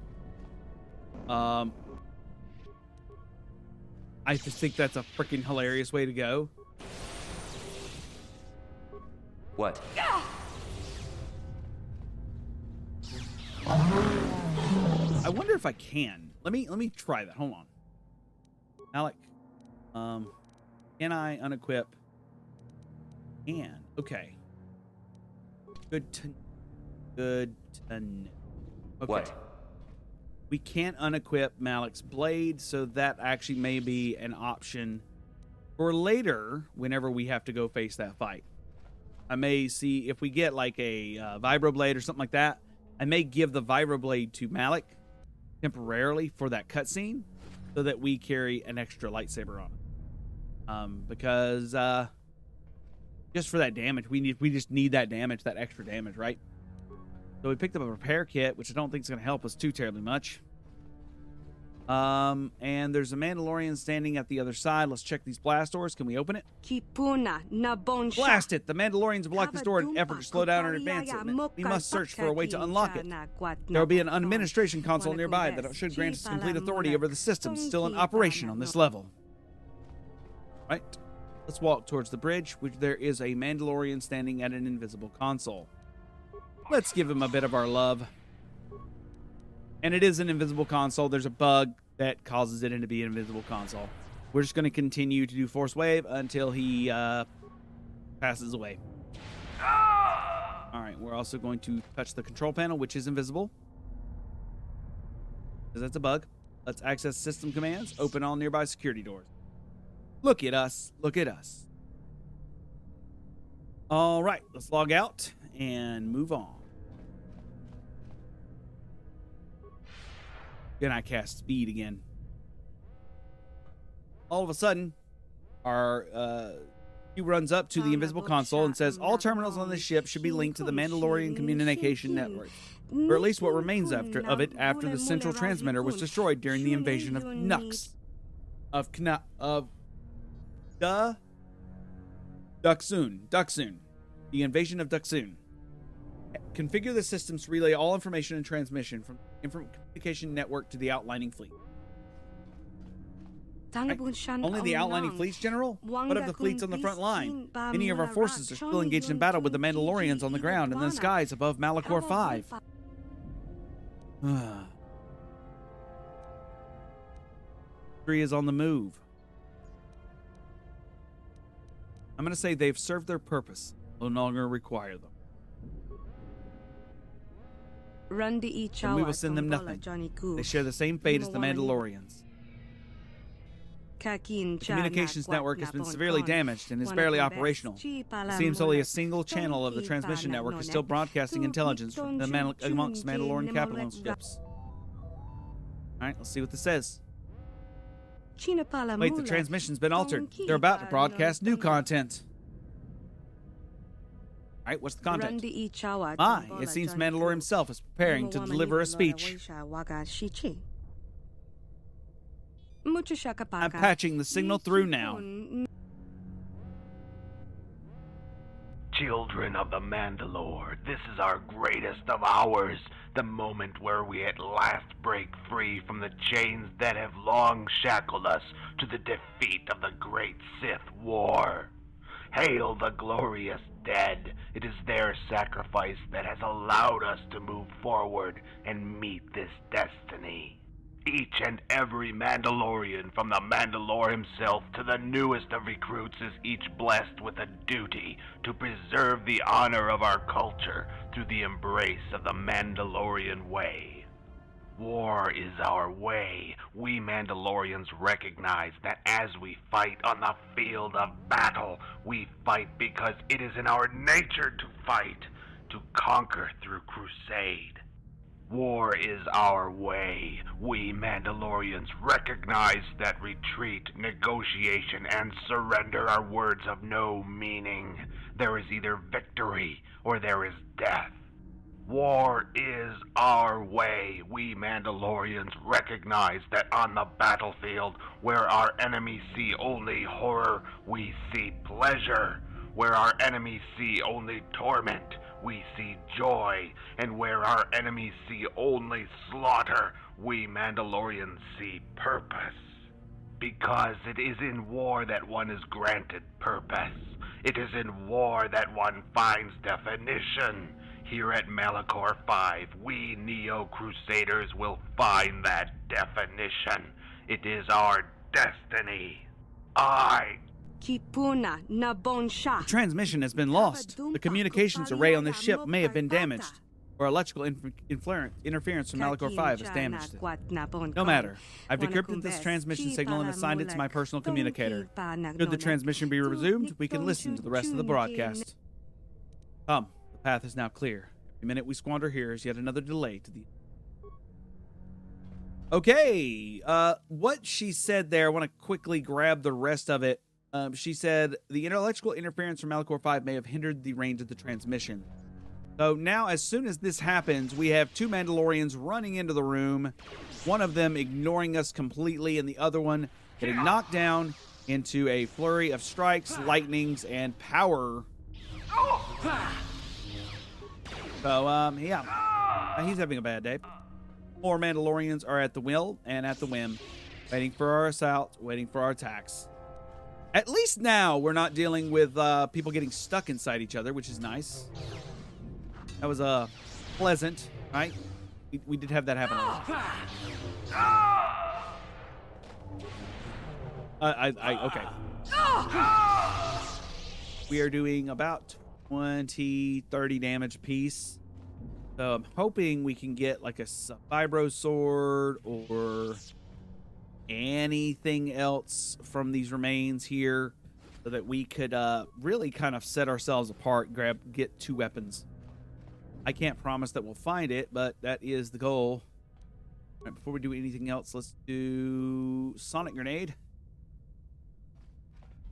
Speaker 1: I just think that's a freaking hilarious way to go.
Speaker 7: What?
Speaker 1: I wonder if I can. Let me try that. Hold on. Malik. Can I unequip? Can. Okay. Good to know. Okay.
Speaker 7: What?
Speaker 1: We can't unequip Malik's blade, so that actually may be an option for later whenever we have to go face that fight. I may see if we get like a vibroblade or something like that. I may give the vibroblade to Malik temporarily for that cutscene so that we carry an extra lightsaber on it. Because just for that damage, we just need that damage, that extra damage, right? So we picked up a repair kit, which I don't think is going to help us too terribly much. And there's a Mandalorian standing at the other side. Let's check these blast doors. Can we open it? Blast it! The Mandalorians block this door in an effort to slow down and advance it. We must search for a way to unlock it. There will be an administration console nearby that should grant us complete authority over the systems still in operation on this level. Right. Let's walk towards the bridge, which there is a Mandalorian standing at an invisible console. Let's give him a bit of our love. And it is an invisible console. There's a bug that causes it to be an invisible console. We're just going to continue to do Force Wave until he passes away. All right, we're also going to touch the control panel, which is invisible. Because that's a bug. Let's access system commands. Open all nearby security doors. Look at us. Look at us. All right, let's log out and move on. Then I cast speed again. All of a sudden, he runs up to the invisible console and says, all terminals on this ship should be linked to the Mandalorian communication network, or at least what remains of it after the central transmitter was destroyed during the invasion of Nux. Duxun. The invasion of Duxun. Configure the systems to relay all information and transmission from communication network to the outlining fleet. Right? Only the outlining fleets, General? What of the fleets on the front line? Many of our forces are still engaged in battle with the Mandalorians on the ground and in the skies above Malachor 5. Tree is on the move. I'm going to say they've served their purpose. No longer require them. And we will send them nothing. They share the same fate as the Mandalorians. The communications network has been severely damaged and is barely operational. It seems only a single channel of the transmission network is still broadcasting intelligence amongst Mandalorian capital ships. Alright, let's see what this says. Wait, the transmission's been altered. They're about to broadcast new content. Alright, what's the content? It seems Mandalore himself is preparing to deliver a speech. I'm patching the signal through now.
Speaker 5: Children of the Mandalore, this is our greatest of hours, the moment where we at last break free from the chains that have long shackled us to the defeat of the great Sith War. Hail the glorious dead. It is their sacrifice that has allowed us to move forward and meet this destiny. Each and every Mandalorian, from the Mandalore himself to the newest of recruits, is each blessed with a duty to preserve the honor of our culture through the embrace of the Mandalorian way. War is our way. We Mandalorians recognize that as we fight on the field of battle, we fight because it is in our nature to fight, to conquer through crusade. War is our way. We Mandalorians recognize that retreat, negotiation, and surrender are words of no meaning. There is either victory or there is death. War is our way. We Mandalorians recognize that on the battlefield, where our enemies see only horror, we see pleasure. Where our enemies see only torment, we see joy. And where our enemies see only slaughter, we Mandalorians see purpose. Because it is in war that one is granted purpose. It is in war that one finds definition. Here at Malachor 5, we Neo-Crusaders will find that definition. It is our destiny.
Speaker 1: The transmission has been lost. The communications array on this ship may have been damaged, or electrical interference from Malachor 5 has damaged it. No matter. I've decrypted this transmission signal and assigned it to my personal communicator. Should the transmission be resumed, we can listen to the rest of the broadcast. Come, the path is now clear. Every minute we squander here is yet another delay to the... Okay, what she said there, I want to quickly grab the rest of it. She said, the electrical interference from Malachor 5 may have hindered the range of the transmission. So now, as soon as this happens, we have two Mandalorians running into the room, one of them ignoring us completely, and the other one getting knocked down into a flurry of strikes, lightnings, and power. So, yeah, he's having a bad day. More Mandalorians are at the will and at the whim, waiting for our assault, waiting for our attacks. At least now we're not dealing with people getting stuck inside each other, which is nice. That was pleasant, right? We did have that happen. Okay. We are doing about 20, 30 damage apiece. So I'm hoping we can get like a vibro sword or anything else from these remains here so that we could really kind of set ourselves apart, get two weapons. I can't promise that we'll find it, but that is the goal. All right, before we do anything else, let's do Sonic Grenade.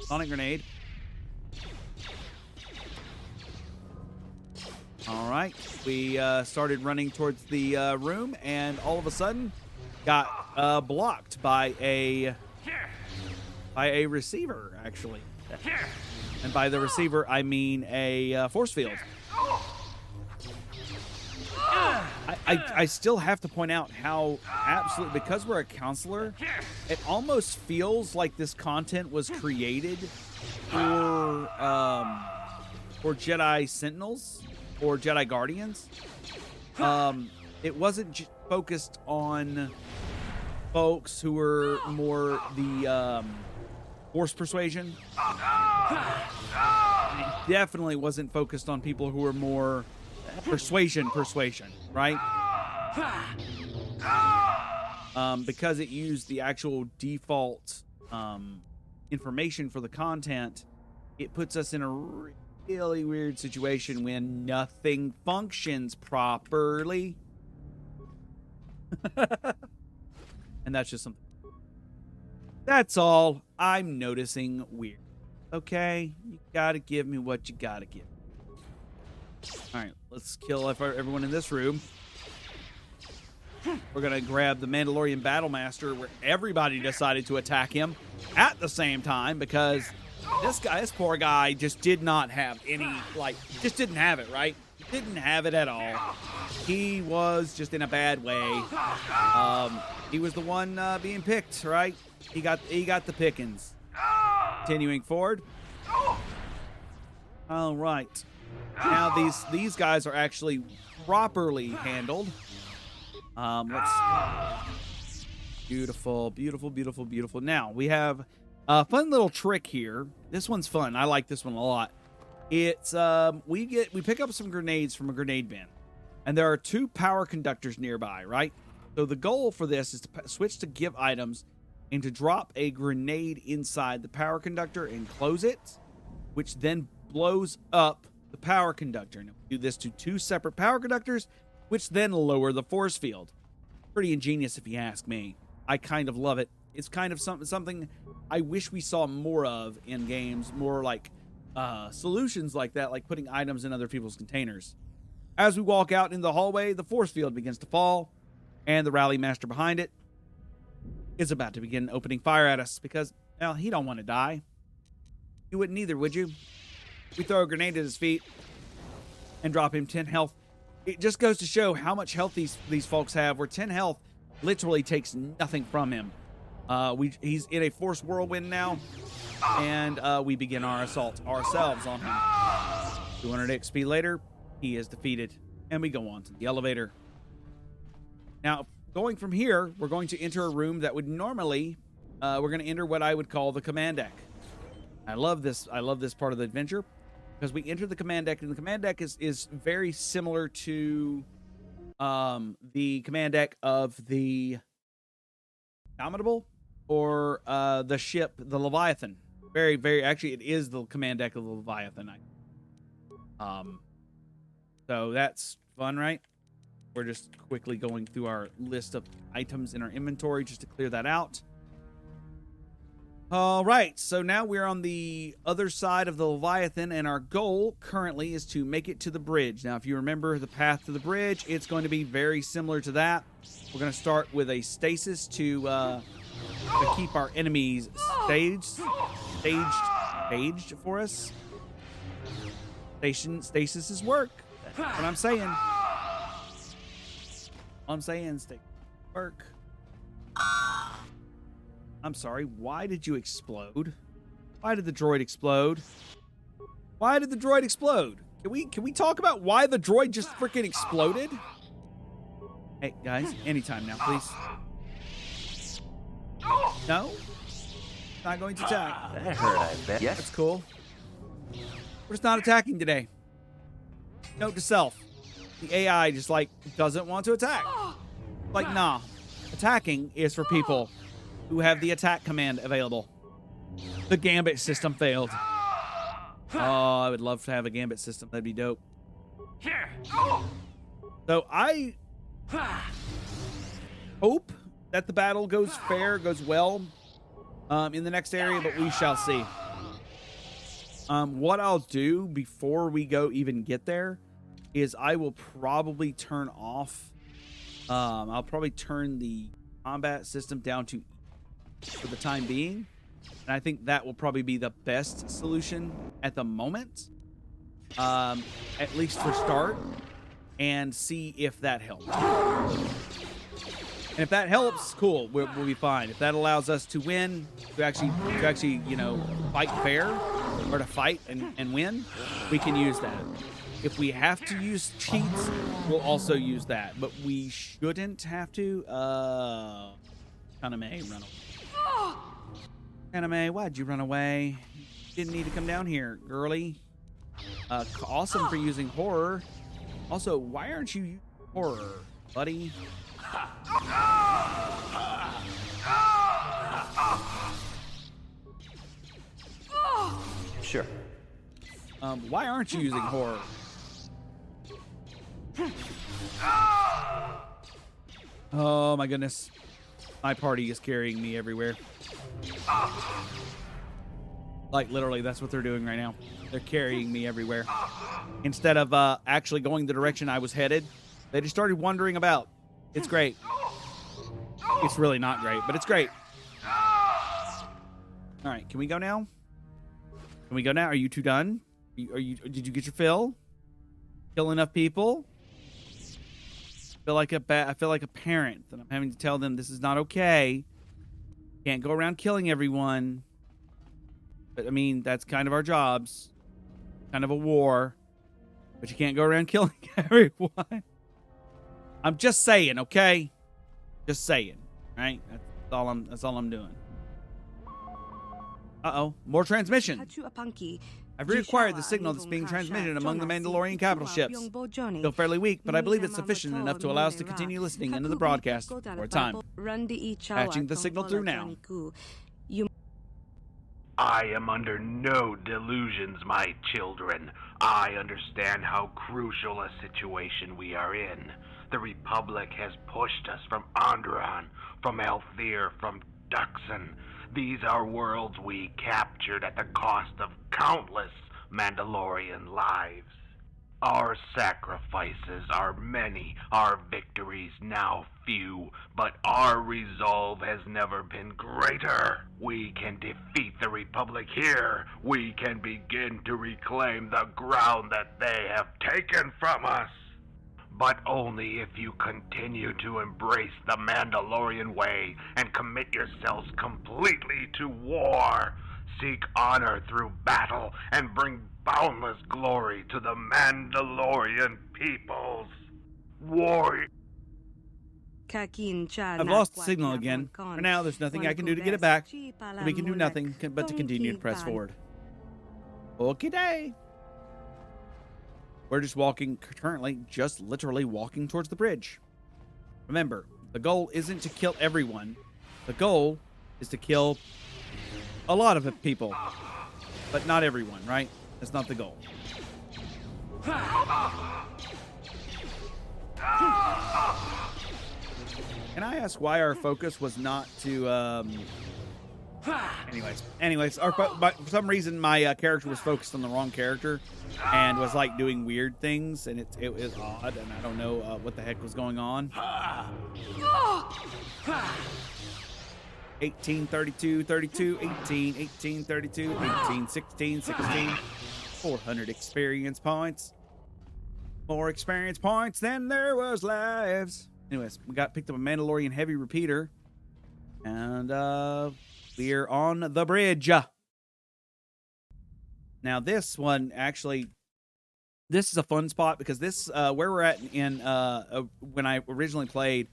Speaker 1: Sonic Grenade. All right, we started running towards the room, and all of a sudden got blocked by a receiver, actually. And by the receiver, I mean a force field. I still have to point out how absolutely, because we're a counselor, it almost feels like this content was created for Jedi Sentinels or Jedi Guardians. It wasn't focused on folks who were more the force persuasion. And it definitely wasn't focused on people who were more persuasion, right? Because it used the actual default information for the content, it puts us in a really weird situation when nothing functions properly. And that's just something. That's all I'm noticing weird. Okay? You gotta give me what you gotta give. Alright, let's kill everyone in this room. We're gonna grab the Mandalorian Battlemaster, where everybody decided to attack him at the same time, because this poor guy just did not have any, just didn't have it, right? He didn't have it at all. He was just in a bad way. He was the one being picked, right? He got the pickings. Continuing forward. All right. Now these guys are actually properly handled. Beautiful. Now we have a fun little trick here. This one's fun. I like this one a lot. It's we pick up some grenades from a grenade bin, and there are 2 power conductors nearby, right? So the goal for this is to switch to give items and to drop a grenade inside the power conductor and close it, which then blows up the power conductor. And we do this to 2 separate power conductors, which then lower the force field. Pretty ingenious if you ask me. I kind of love it. It's kind of something I wish we saw more of in games, more like solutions like that, like putting items in other people's containers. As we walk out in the hallway, the force field begins to fall, and the rally master behind it is about to begin opening fire at us because, well, he don't want to die. You wouldn't either, would you? We throw a grenade at his feet and drop him 10 health. It just goes to show how much health these folks have, where 10 health literally takes nothing from him. He's in a force whirlwind now, and we begin our assault ourselves on him. 200 XP later, he is defeated, and we go on to the elevator. Now, going from here, we're going to enter a room that would normally, we're going to enter what I would call the command deck. I love this part of the adventure, because we enter the command deck, and the command deck is very similar to the command deck of the Indomitable or the ship, the Leviathan. Very, very, actually, it is the command deck of the Leviathan. So that's fun, right? We're just quickly going through our list of items in our inventory just to clear that out. All right, so now we're on the other side of the Leviathan, and our goal currently is to make it to the bridge. Now, if you remember the path to the bridge, it's going to be very similar to that. We're going to start with a stasis to keep our enemies staged for us. Stasis work. That's what I'm saying. Stay work. I'm sorry, why did you explode? Why did the droid explode? Why did the droid explode? Can we talk about why the droid just freaking exploded? Hey, guys, anytime now, please. No? Not going to attack.
Speaker 7: That hurt, I bet. Yes?
Speaker 1: That's cool. We're just not attacking today. Note to self. The AI just, doesn't want to attack. Nah. Attacking is for people who have the attack command available. The Gambit system failed. Oh, I would love to have a Gambit system. That'd be dope. So I hope that the battle goes well in the next area, but we shall see. What I'll do before we even get there is I will probably turn off. I'll probably turn the combat system down to for the time being, and I think that will probably be the best solution at the moment, at least for start, and see if that helps. And if that helps, cool, we'll be fine. If that allows us to win, to actually fight fair, or to fight and win, we can use that. If we have to use cheats, we'll also use that, but we shouldn't have to. Anime, run away. Anime, why'd you run away? Didn't need to come down here, girly. Awesome for using horror. Also, why aren't you using horror, buddy?
Speaker 7: Sure.
Speaker 1: Why aren't you using horror? Oh my goodness. My party is carrying me everywhere. Like, literally, that's what they're doing right now. They're carrying me everywhere. Instead of actually going the direction I was headed, they just started wandering about. It's great. It's really not great, but it's great. All right, can we go now? Can we go now? Are you two done? Did you get your fill? Kill enough people? I feel like a parent that I'm having to tell them this is not okay. Can't go around killing everyone. But I mean, that's kind of our jobs. Kind of a war. But you can't go around killing everyone. I'm just saying, okay? Just saying. Right? That's all I'm doing. Uh-oh. More transmission. I've reacquired the signal that's being transmitted among the Mandalorian capital ships. Still fairly weak, but I believe it's sufficient enough to allow us to continue listening into the broadcast for a time. Patching the signal through now.
Speaker 5: I am under no delusions, my children. I understand how crucial a situation we are in. The Republic has pushed us from Onderon, from Althir, from Duxon. These are worlds we captured at the cost of countless Mandalorian lives. Our sacrifices are many, our victories now few, but our resolve has never been greater. We can defeat the Republic here. We can begin to reclaim the ground that they have taken from us. But only if you continue to embrace the Mandalorian way and commit yourselves completely to war. Seek honor through battle and bring boundless glory to the Mandalorian peoples. Warrior.
Speaker 1: I've lost the signal again. For now, there's nothing I can do to get it back. We can do nothing but to continue to press forward. Okie day. We're just walking, currently, just literally walking towards the bridge. Remember, the goal isn't to kill everyone. The goal is to kill a lot of people. But not everyone, right? That's not the goal. Can I ask why our focus was not to, Anyways, for some reason my character was focused on the wrong character and was like doing weird things, and it was odd, and I don't know what the heck was going on. 18, 32, 32, 18, 18, 32, 18, 16, 16. 400 experience points. More experience points than there was lives. Anyways, we picked up a Mandalorian heavy repeater, and we're on the bridge. Now this one, actually, this is a fun spot because this, where we're at in, when I originally played,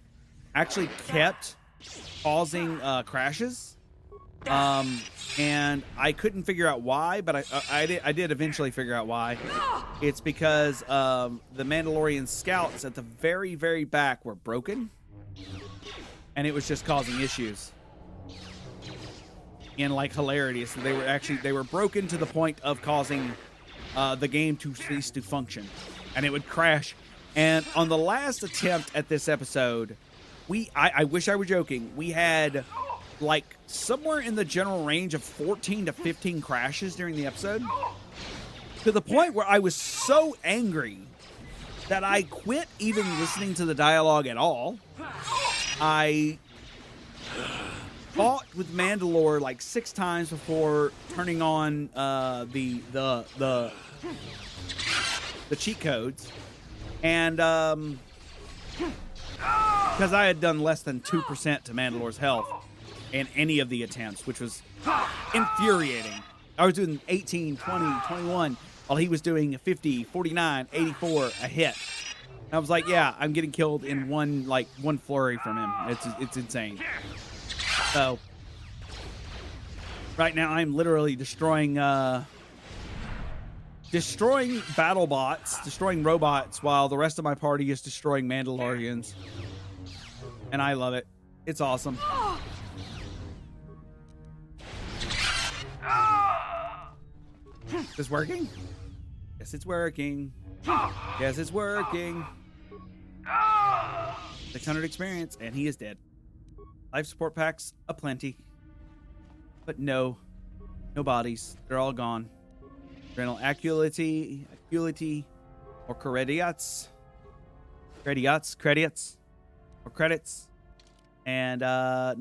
Speaker 1: actually kept causing crashes. And I couldn't figure out why, but I did eventually figure out why. It's because the Mandalorian scouts at the very, very back were broken, and it was just causing issues. And like hilarity, so they were broken to the point of causing the game to cease to function, and it would crash. And on the last attempt at this episode, I wish I were joking, we had like somewhere in the general range of 14 to 15 crashes during the episode, to the point where I was so angry that I quit even listening to the dialogue at all. I fought with Mandalore like 6 times before turning on the cheat codes, and because I had done less than 2% to Mandalore's health in any of the attempts, which was infuriating. I was doing 18, 20, 21, while he was doing 50, 49, 84 a hit. I was like, yeah, I'm getting killed in one flurry from him. It's insane. So right now I'm literally destroying battle bots, destroying robots, while the rest of my party is destroying Mandalorians. And I love it. It's awesome. Is this working? Yes, it's working. Yes, it's working. 600 experience, and he is dead. Life support packs aplenty. But no bodies. They're all gone. Renal acuity, or credits, or credits, and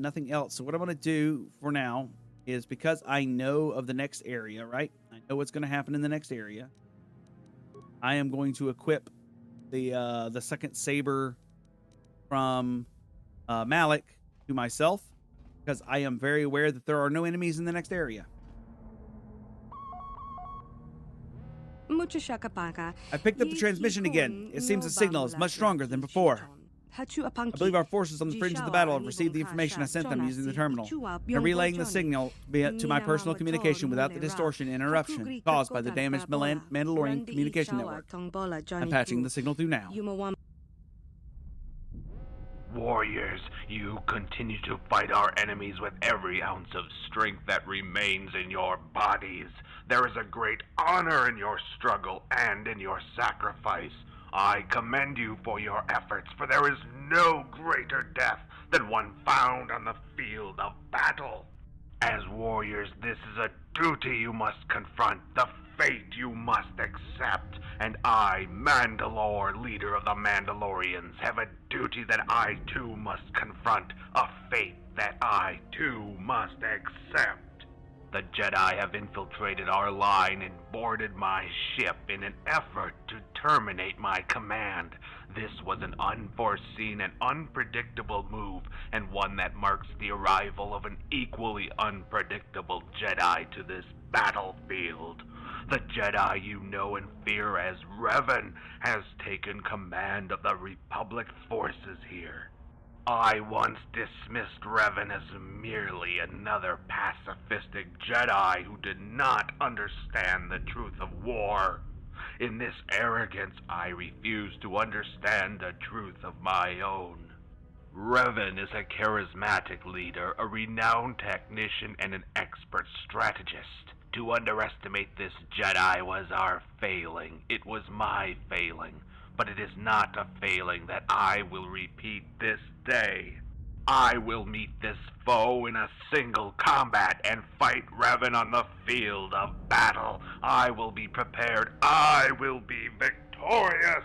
Speaker 1: nothing else. So what I'm going to do for now is, because I know of the next area, right? I know what's going to happen in the next area. I am going to equip the second saber from Malik to myself, because I am very aware that there are no enemies in the next area. I picked up the transmission again. It seems the signal is much stronger than before. I believe our forces on the fringe of the battle have received the information I sent them using the terminal. They're relaying the signal to my personal communication without the distortion and interruption caused by the damaged Mandalorian communication network. I'm patching the signal through now.
Speaker 5: Warriors, you continue to fight our enemies with every ounce of strength that remains in your bodies. There is a great honor in your struggle and in your sacrifice. I commend you for your efforts, for there is no greater death than one found on the field of battle. As warriors, this is a duty you must confront, the fate you must accept, and I, Mandalore, leader of the Mandalorians, have a duty that I too must confront, a fate that I too must accept. The Jedi have infiltrated our line and boarded my ship in an effort to terminate my command. This was an unforeseen and unpredictable move, and one that marks the arrival of an equally unpredictable Jedi to this battlefield. The Jedi you know and fear as Revan has taken command of the Republic forces here. I once dismissed Revan as merely another pacifistic Jedi who did not understand the truth of war. In this arrogance, I refuse to understand the truth of my own. Revan is a charismatic leader, a renowned technician, and an expert strategist. To underestimate this Jedi was our failing. It was my failing. But it is not a failing that I will repeat this day. I will meet this foe in a single combat and fight Revan on the field of battle. I will be prepared. I will be victorious.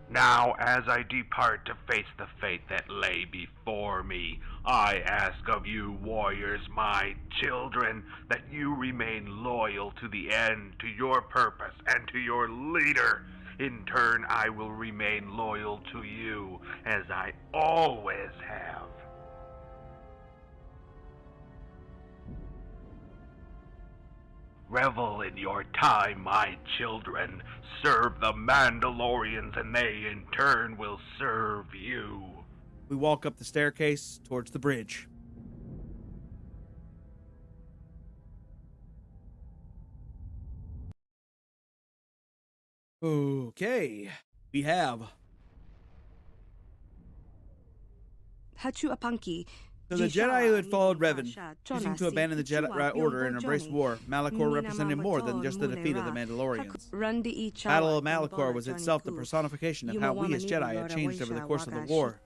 Speaker 5: Now, as I depart to face the fate that lay before me, I ask of you, warriors, my children, that you remain loyal to the end, to your purpose, and to your leader. In turn, I will remain loyal to you, as I always have. Revel in your time, my children. Serve the Mandalorians, and they in turn will serve you.
Speaker 1: We walk up the staircase towards the bridge. Okay, we have. So the Jedi who had followed Revan, choosing to abandon the Jedi Order and embrace war, Malachor represented more than just the defeat of the Mandalorians. Battle of Malachor was itself the personification of how we as Jedi had changed over the course of the war.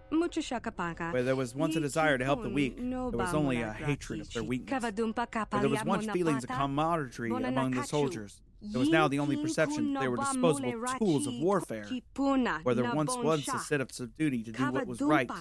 Speaker 1: Where there was once a desire to help the weak, there was only a hatred of their weakness. Where there was once feelings of camaraderie among the soldiers, there was now the only perception that they were disposable tools of warfare. Where there once was a sense of duty to do what was right,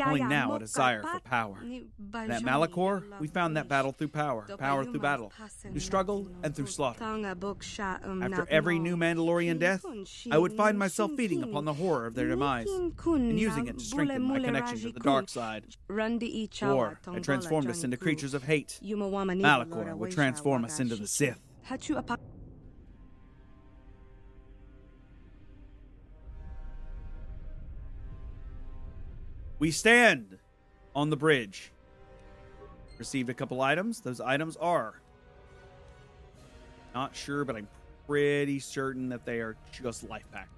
Speaker 1: only now a desire for power. And at Malachor, we found that battle through power, power through battle, through struggle and through slaughter. After every new Mandalorian death, I would find myself feeding upon the horror of their demise, and using it to strengthen my connection to the dark side. War had transformed us into creatures of hate. Malachor would transform us into the Sith. We stand on the bridge. Received a couple items. Those items are... Not sure, but I'm pretty certain that they are just life pack.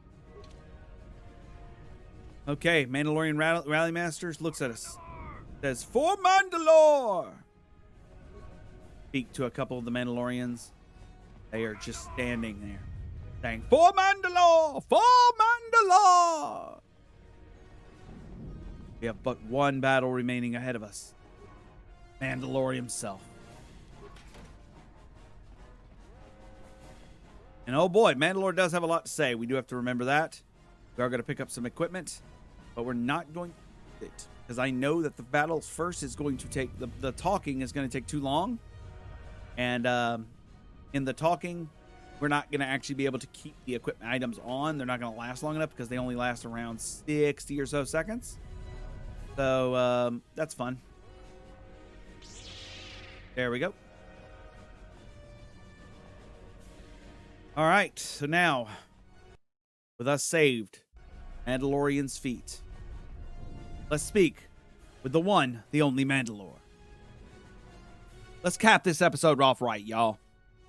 Speaker 1: Okay, Mandalorian Rally Masters looks at us. Says, "For Mandalore!" Speak to a couple of the Mandalorians. They are just standing there, saying, "For Mandalore! For Mandalore!" We have but one battle remaining ahead of us. Mandalore himself. And oh boy, Mandalore does have a lot to say. We do have to remember that. We are going to pick up some equipment, but we're not going to do it because I know that the battles first is going to take, the talking is going to take too long. And in the talking, we're not going to actually be able to keep the equipment items on. They're not going to last long enough because they only last around 60 or so seconds. So that's fun. There we go. All right, so now, with us saved, Mandalorian's feet, let's speak with the one, the only Mandalore. Let's cap this episode off right, y'all.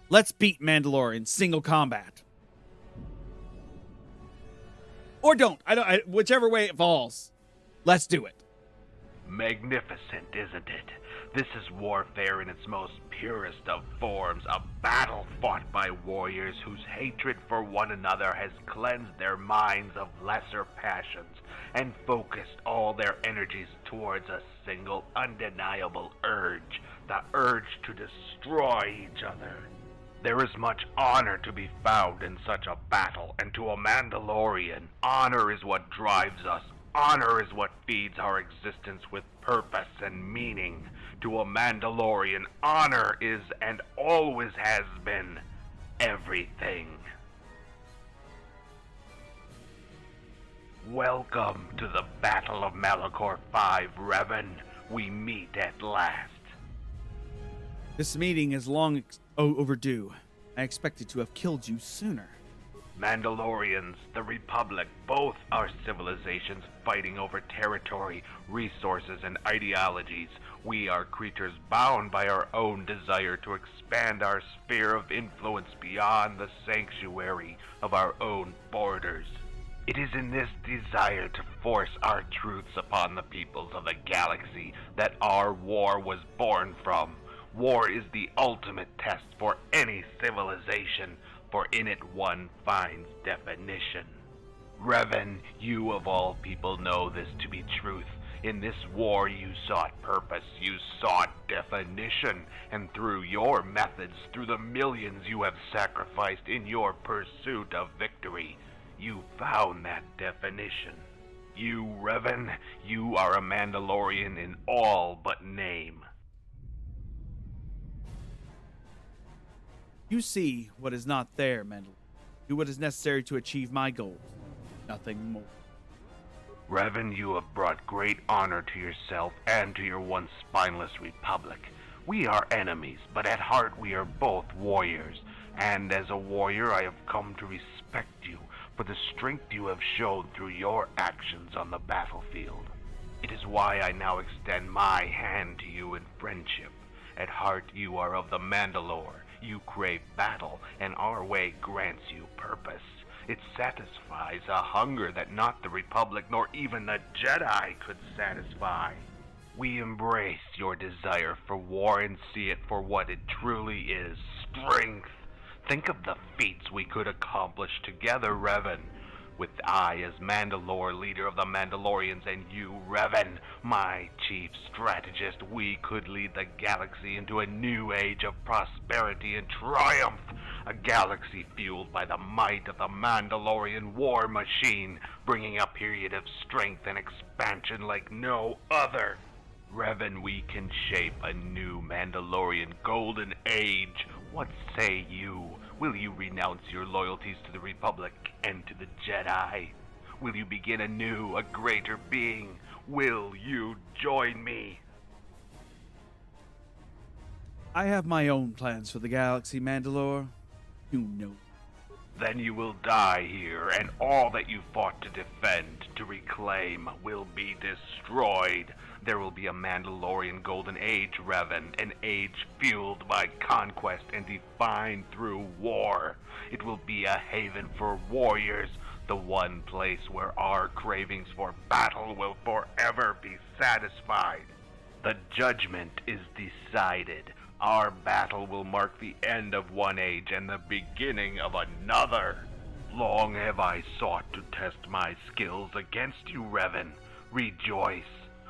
Speaker 1: Let's beat Mandalore in single combat. Or don't. Whichever way it falls. Let's do it.
Speaker 5: Magnificent, isn't it? This is warfare in its most purest of forms, a battle fought by warriors whose hatred for one another has cleansed their minds of lesser passions and focused all their energies towards a single undeniable urge, the urge to destroy each other. There is much honor to be found in such a battle, and to a Mandalorian, honor is what drives us. Honor is what feeds our existence with purpose and meaning. To a Mandalorian, honor is and always has been everything. Welcome to the Battle of Malachor 5, Revan. We meet at last.
Speaker 1: This meeting is long overdue. I expected to have killed you sooner.
Speaker 5: Mandalorians, the Republic, both are civilizations fighting over territory, resources, and ideologies. We are creatures bound by our own desire to expand our sphere of influence beyond the sanctuary of our own borders. It is in this desire to force our truths upon the peoples of the galaxy that our war was born from. War is the ultimate test for any civilization, for in it one finds definition. Revan, you of all people know this to be truth. In this war you sought purpose, you sought definition, and through your methods, through the millions you have sacrificed in your pursuit of victory, you found that definition. You, Revan, you are a Mandalorian in all but name.
Speaker 1: You see what is not there, Mandalore. Do what is necessary to achieve my goals. Nothing more.
Speaker 5: Revan, you have brought great honor to yourself and to your once spineless republic. We are enemies, but at heart we are both warriors. And as a warrior, I have come to respect you for the strength you have shown through your actions on the battlefield. It is why I now extend my hand to you in friendship. At heart, you are of the Mandalore. You crave battle, and our way grants you purpose. It satisfies a hunger that not the Republic nor even the Jedi could satisfy. We embrace your desire for war and see it for what it truly is, strength. Think of the feats we could accomplish together, Revan. With I as Mandalore, leader of the Mandalorians, and you, Revan, my chief strategist, we could lead the galaxy into a new age of prosperity and triumph. A galaxy fueled by the might of the Mandalorian war machine, bringing a period of strength and expansion like no other. Revan, we can shape a new Mandalorian golden age. What say you? Will you renounce your loyalties to the Republic and to the Jedi? Will you begin anew, a greater being? Will you join me?
Speaker 1: I have my own plans for the galaxy, Mandalore. You know.
Speaker 5: Then you will die here, and all that you fought to defend, to reclaim, will be destroyed. There will be a Mandalorian Golden Age, Revan, an age fueled by conquest and defined through war. It will be a haven for warriors, the one place where our cravings for battle will forever be satisfied. The judgment is decided. Our battle will mark the end of one age and the beginning of another. Long have I sought to test my skills against you, Revan. Rejoice.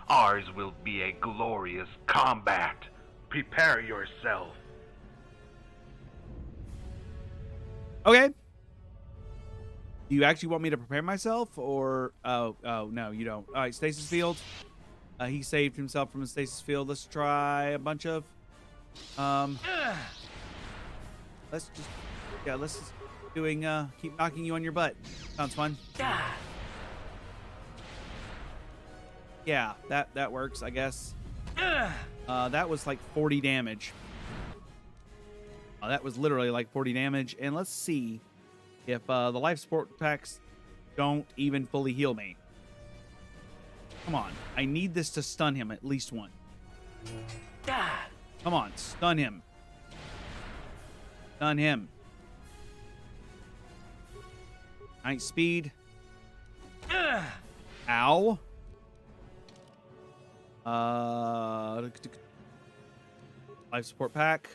Speaker 5: Ours will be a glorious combat. Prepare yourself.
Speaker 1: Okay. Do you actually want me to prepare myself, or oh no, you don't. All right, stasis field. He saved himself from a stasis field. Let's try a bunch of. Let's just keep knocking you on your butt. Sounds fun. Yeah, that works, I guess. That was like 40 damage. That was literally like 40 damage. And let's see if the life support packs don't even fully heal me. Come on. I need this to stun him at least one. Come on, stun him. Stun him. Night speed. Ow. Life support pack.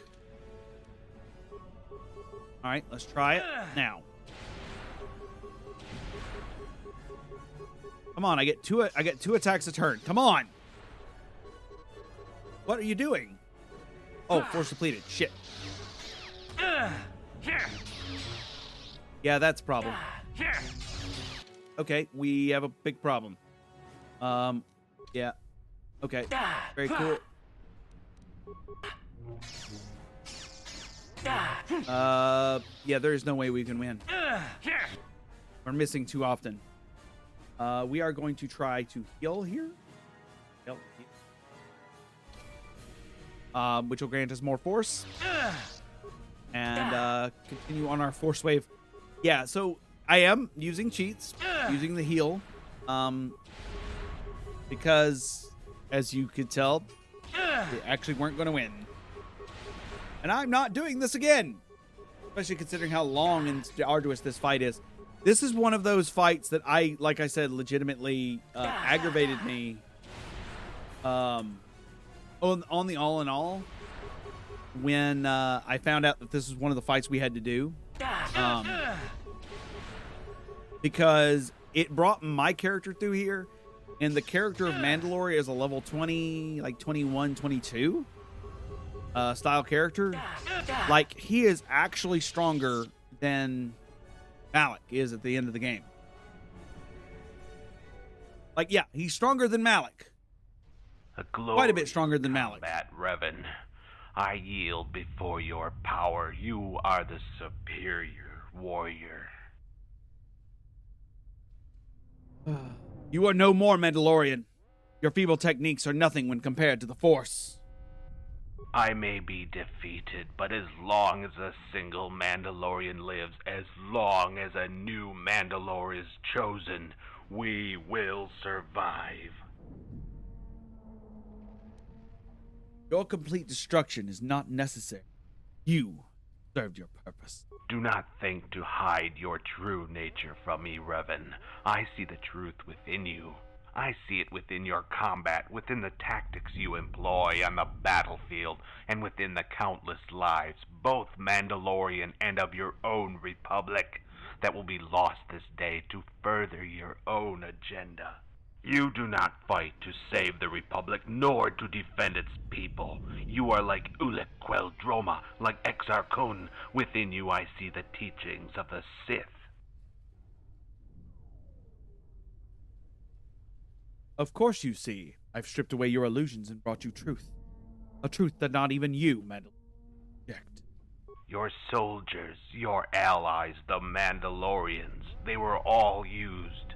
Speaker 1: All right, let's try it now. Come on, I get two attacks a turn. Come on. What are you doing? Oh, force depleted. Shit. Yeah, that's a problem. Okay, we have a big problem. Yeah. Okay. Very cool. Yeah, there is no way we can win. We're missing too often. We are going to try to heal here. Which will grant us more force. And continue on our force wave. Yeah, so I am using cheats, using the heal. Because, as you could tell, we actually weren't going to win. And I'm not doing this again. Especially considering how long and arduous this fight is. This is one of those fights that like I said, legitimately aggravated me. On the all in all, when I found out that this was one of the fights we had to do, because it brought my character through here, and the character of Mandalore is a level 20, like 21, 22 style character. Like, he is actually stronger than Malik is at the end of the game. Like, yeah, he's stronger than Malik. Quite a bit stronger than Malik.
Speaker 5: Revan, I yield before your power. You are the superior warrior.
Speaker 1: You are no more Mandalorian. Your feeble techniques are nothing when compared to the Force.
Speaker 5: I may be defeated, but as long as a single Mandalorian lives, as long as a new Mandalore is chosen, we will survive.
Speaker 1: Your complete destruction is not necessary. You served your purpose.
Speaker 5: Do not think to hide your true nature from me, Revan. I see the truth within you. I see it within your combat, within the tactics you employ on the battlefield, and within the countless lives, both Mandalorian and of your own Republic, that will be lost this day to further your own agenda. You do not fight to save the Republic, nor to defend its people. You are like Ulic Queldroma, like Exar Kun. Within you I see the teachings of the Sith.
Speaker 1: Of course you see. I've stripped away your illusions and brought you truth. A truth that not even you, Mandalorian, reject.
Speaker 5: Your soldiers, your allies, the Mandalorians, they were all used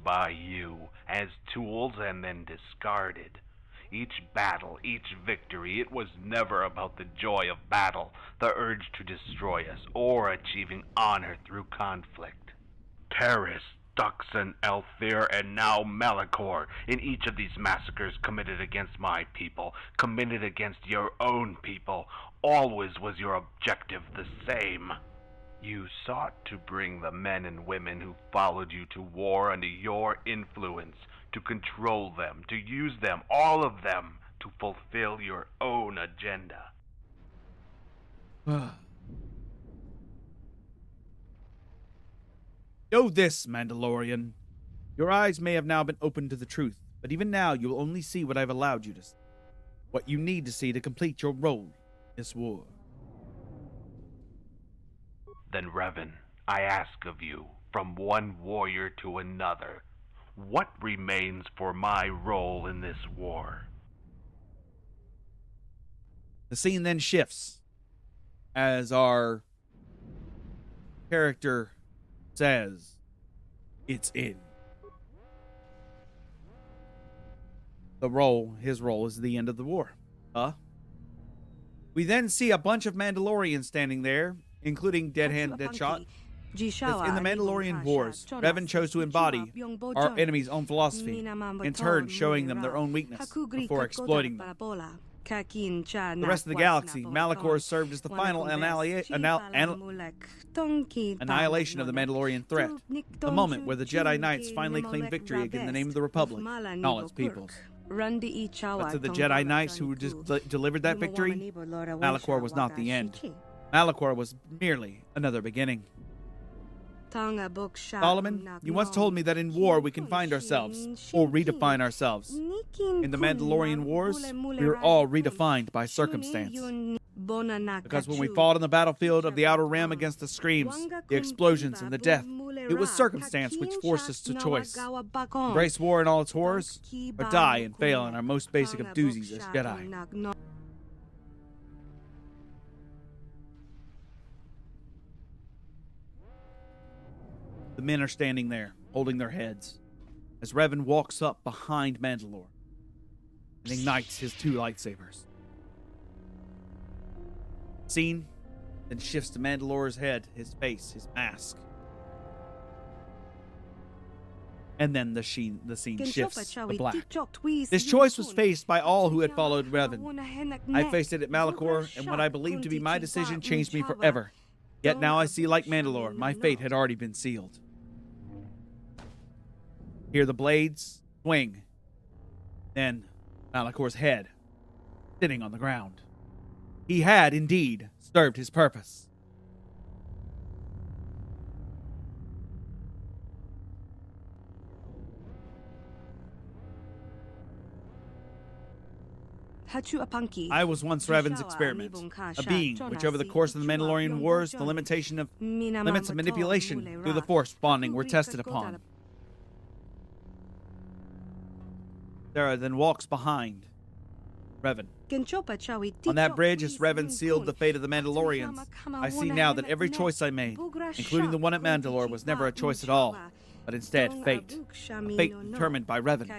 Speaker 5: by you as tools and then discarded. Each battle, each victory, it was never about the joy of battle, the urge to destroy us, or achieving honor through conflict. Terrace, Duxon, Elthir, and now Malachor. In each of these massacres committed against my people, committed against your own people, always was your objective the same. You sought to bring the men and women who followed you to war under your influence, to control them, to use them, all of them, to fulfill your own agenda.
Speaker 1: Know this, Mandalorian. Your eyes may have now been opened to the truth, but even now you will only see what I've allowed you to see. What you need to see to complete your role in this war.
Speaker 5: Then, Revan, I ask of you, from one warrior to another, what remains for my role in this war?
Speaker 1: The scene then shifts as our character says, "It's in." His role is the end of the war. We then see a bunch of Mandalorians standing there, including Dead Hand Deadshot. In the Mandalorian Wars, Revan chose to embody our enemy's own philosophy, in turn showing them their own weakness before exploiting them. The rest of the galaxy, Malachor served as the final annihilation of the Mandalorian threat, the moment where the Jedi Knights finally claimed victory against the name of the Republic and all its peoples. But to the Jedi Knights who delivered that victory, Malachor was not the end. Malachor was merely another beginning. Solomon, you once told me that in war we can find ourselves, or redefine ourselves. In the Mandalorian Wars, we were all redefined by circumstance. Because when we fought on the battlefield of the Outer Rim against the screams, the explosions, and the death, it was circumstance which forced us to choice. Embrace war in all its horrors, or die and fail in our most basic of duties as Jedi. The men are standing there, holding their heads, as Revan walks up behind Mandalore and ignites his two lightsabers. Scene then shifts to Mandalore's head, his face, his mask. And then the scene shifts to black. This choice was faced by all who had followed Revan. I faced it at Malachor, and what I believed to be my decision changed me forever. Yet now I see, like Mandalore, my fate had already been sealed. Hear the blades swing. Then Malachor's head sitting on the ground. He had indeed served his purpose. I was once Revan's experiment, a being which over the course of the Mandalorian Wars, the limits of manipulation through the Force bonding were tested upon. Sarah then walks behind Revan. On that bridge, as Revan sealed the fate of the Mandalorians, I see now that every choice I made, including the one at Mandalore, was never a choice at all, but instead fate. A fate determined by Revan.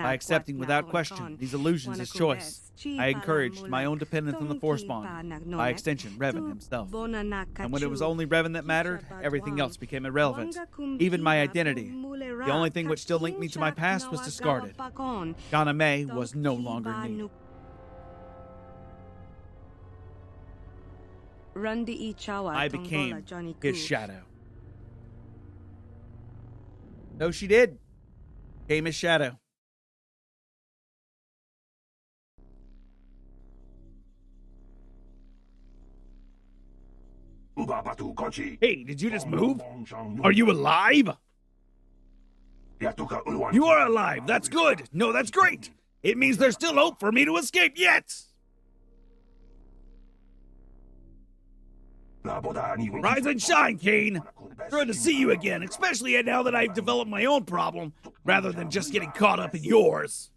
Speaker 1: By accepting without question these illusions as choice, I encouraged my own dependence on the Force bond, by extension, Revan himself. And when it was only Revan that mattered, everything else became irrelevant. Even my identity. The only thing which still linked me to my past was discarded. Ghana May was no longer needed. I became his shadow. No, she did. Became his shadow. Hey, did you just move? Are you alive? You are alive. That's good. No, that's great. It means there's still hope for me to escape yet. Rise and shine, Kane. Good to see you again, especially now that I've developed my own problem, rather than just getting caught up in yours.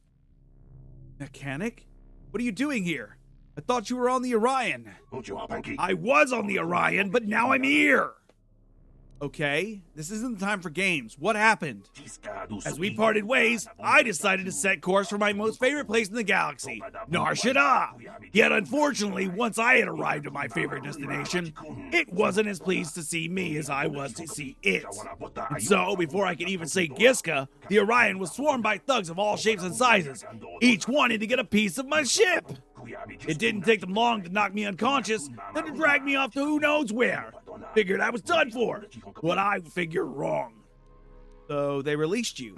Speaker 1: Mechanic? What are you doing here? I thought you were on the Orion. I was on the Orion, but now I'm here. Okay, this isn't the time for games. What happened? As we parted ways, I decided to set course for my most favorite place in the galaxy, Nar Shaddaa. Yet unfortunately, once I had arrived at my favorite destination, it wasn't as pleased to see me as I was to see it. And so, before I could even say Giska, the Orion was swarmed by thugs of all shapes and sizes, each wanting to get a piece of my ship. It didn't take them long to knock me unconscious, then to drag me off to who knows where. Figured I was done for. What I figured wrong. So they released you.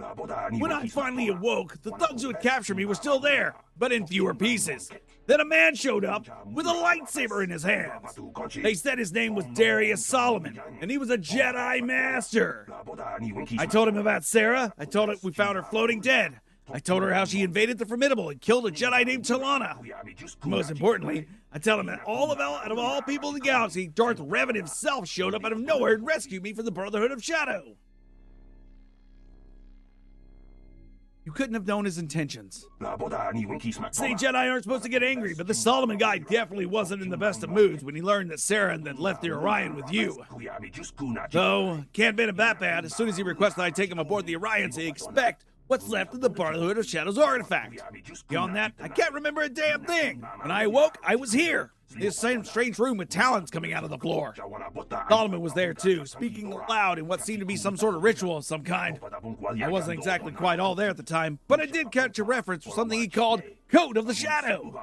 Speaker 1: When I finally awoke, the thugs who had captured me were still there, but in fewer pieces. Then a man showed up with a lightsaber in his hands. They said his name was Darius Solomon, and he was a Jedi Master. I told him about Sarah. I told him we found her floating dead. I told her how she invaded the Formidable and killed a Jedi named Talana. Most importantly, I tell him that out of all people in the galaxy, Darth Revan himself showed up out of nowhere and rescued me from the Brotherhood of Shadow. You couldn't have known his intentions. Say Jedi aren't supposed to get angry, but the Solomon guy definitely wasn't in the best of moods when he learned that Sarah had left the Orion with you. Though, can't blame him that bad. As soon as he requested I take him aboard the Orion, they expect what's left of the Brotherhood of Shadow's artifact. Beyond that, I can't remember a damn thing. When I awoke, I was here. This same strange room with talons coming out of the floor. Solomon was there too, speaking loud in what seemed to be some sort of ritual of some kind. I wasn't exactly quite all there at the time, but I did catch a reference for something he called Code of the Shadow.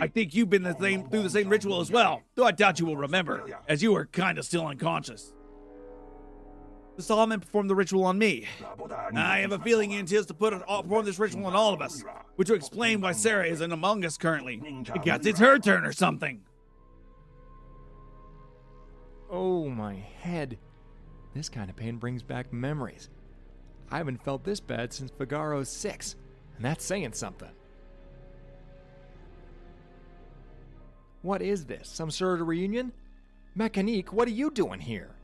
Speaker 1: I think you've been through the same ritual as well, though I doubt you will remember, as you were kinda still unconscious. The Solomon performed the ritual on me. I have a feeling he intends to perform this ritual on all of us, which will explain why Sarah isn't among us currently. I guess it's her turn or something.
Speaker 2: Oh, my head. This kind of pain brings back memories. I haven't felt this bad since Figaro 6, and that's saying something. What is this? Some sort of reunion? Mechanique, what are you doing here?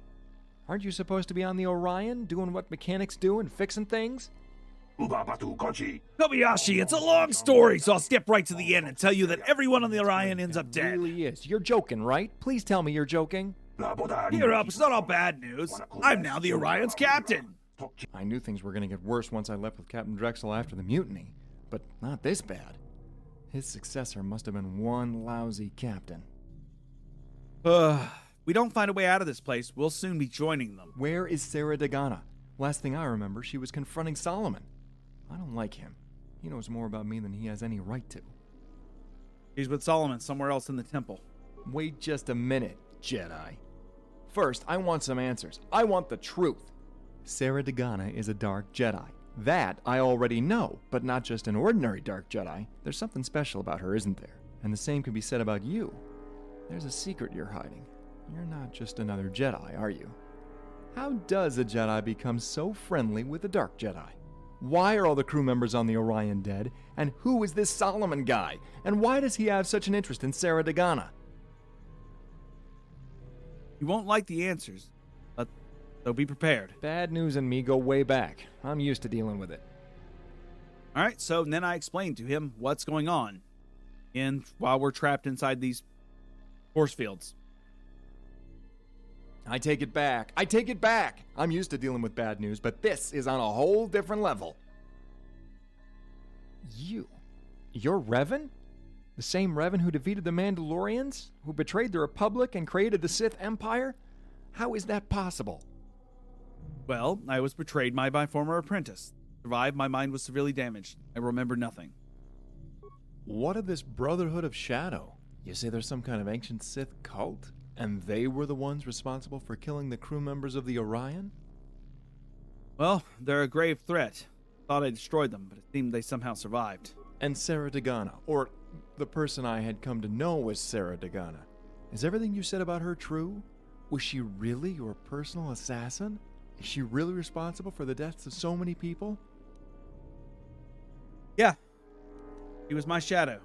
Speaker 2: Aren't you supposed to be on the Orion, doing what mechanics do and fixing things?
Speaker 1: Kobayashi, it's a long story, so I'll skip right to the end and tell you that everyone on the Orion ends up dead.
Speaker 2: It really is. You're joking, right? Please tell me you're joking.
Speaker 1: Cheer up, it's not all bad news. I'm now the Orion's captain.
Speaker 2: I knew things were going to get worse once I left with Captain Drexel after the mutiny, but not this bad. His successor must have been one lousy captain.
Speaker 1: We don't find a way out of this place, we'll soon be joining them.
Speaker 2: Where is Sarah Dagana? Last thing I remember, she was confronting Solomon. I don't like him. He knows more about me than he has any right to.
Speaker 1: He's with Solomon somewhere else in the temple.
Speaker 2: Wait just a minute, Jedi. First, I want some answers. I want the truth. Sarah Dagana is a dark Jedi. That I already know, but not just an ordinary dark Jedi. There's something special about her, isn't there? And the same can be said about you. There's a secret you're hiding. You're not just another Jedi, are you? How does a Jedi become so friendly with a dark Jedi? Why are all the crew members on the Orion dead? And who is this Solomon guy? And why does he have such an interest in Sarah Dagana?
Speaker 1: You won't like the answers, but so be prepared.
Speaker 2: Bad news and me go way back. I'm used to dealing with it.
Speaker 1: All right, so then I explained to him what's going on while we're trapped inside these force fields.
Speaker 2: I take it back. I take it back. I'm used to dealing with bad news, but this is on a whole different level. You're Revan? The same Revan who defeated the Mandalorians? Who betrayed the Republic and created the Sith Empire? How is that possible?
Speaker 1: Well, I was betrayed by my former apprentice. Survived, my mind was severely damaged. I remember nothing.
Speaker 2: What of this Brotherhood of Shadow? You say there's some kind of ancient Sith cult? And they were the ones responsible for killing the crew members of the Orion?
Speaker 1: Well, they're a grave threat. Thought I destroyed them, but it seemed they somehow survived.
Speaker 2: And Sarah Dagana, or the person I had come to know as Sarah Dagana. Is everything you said about her true? Was she really your personal assassin? Is she really responsible for the deaths of so many people?
Speaker 1: Yeah. He was my shadow.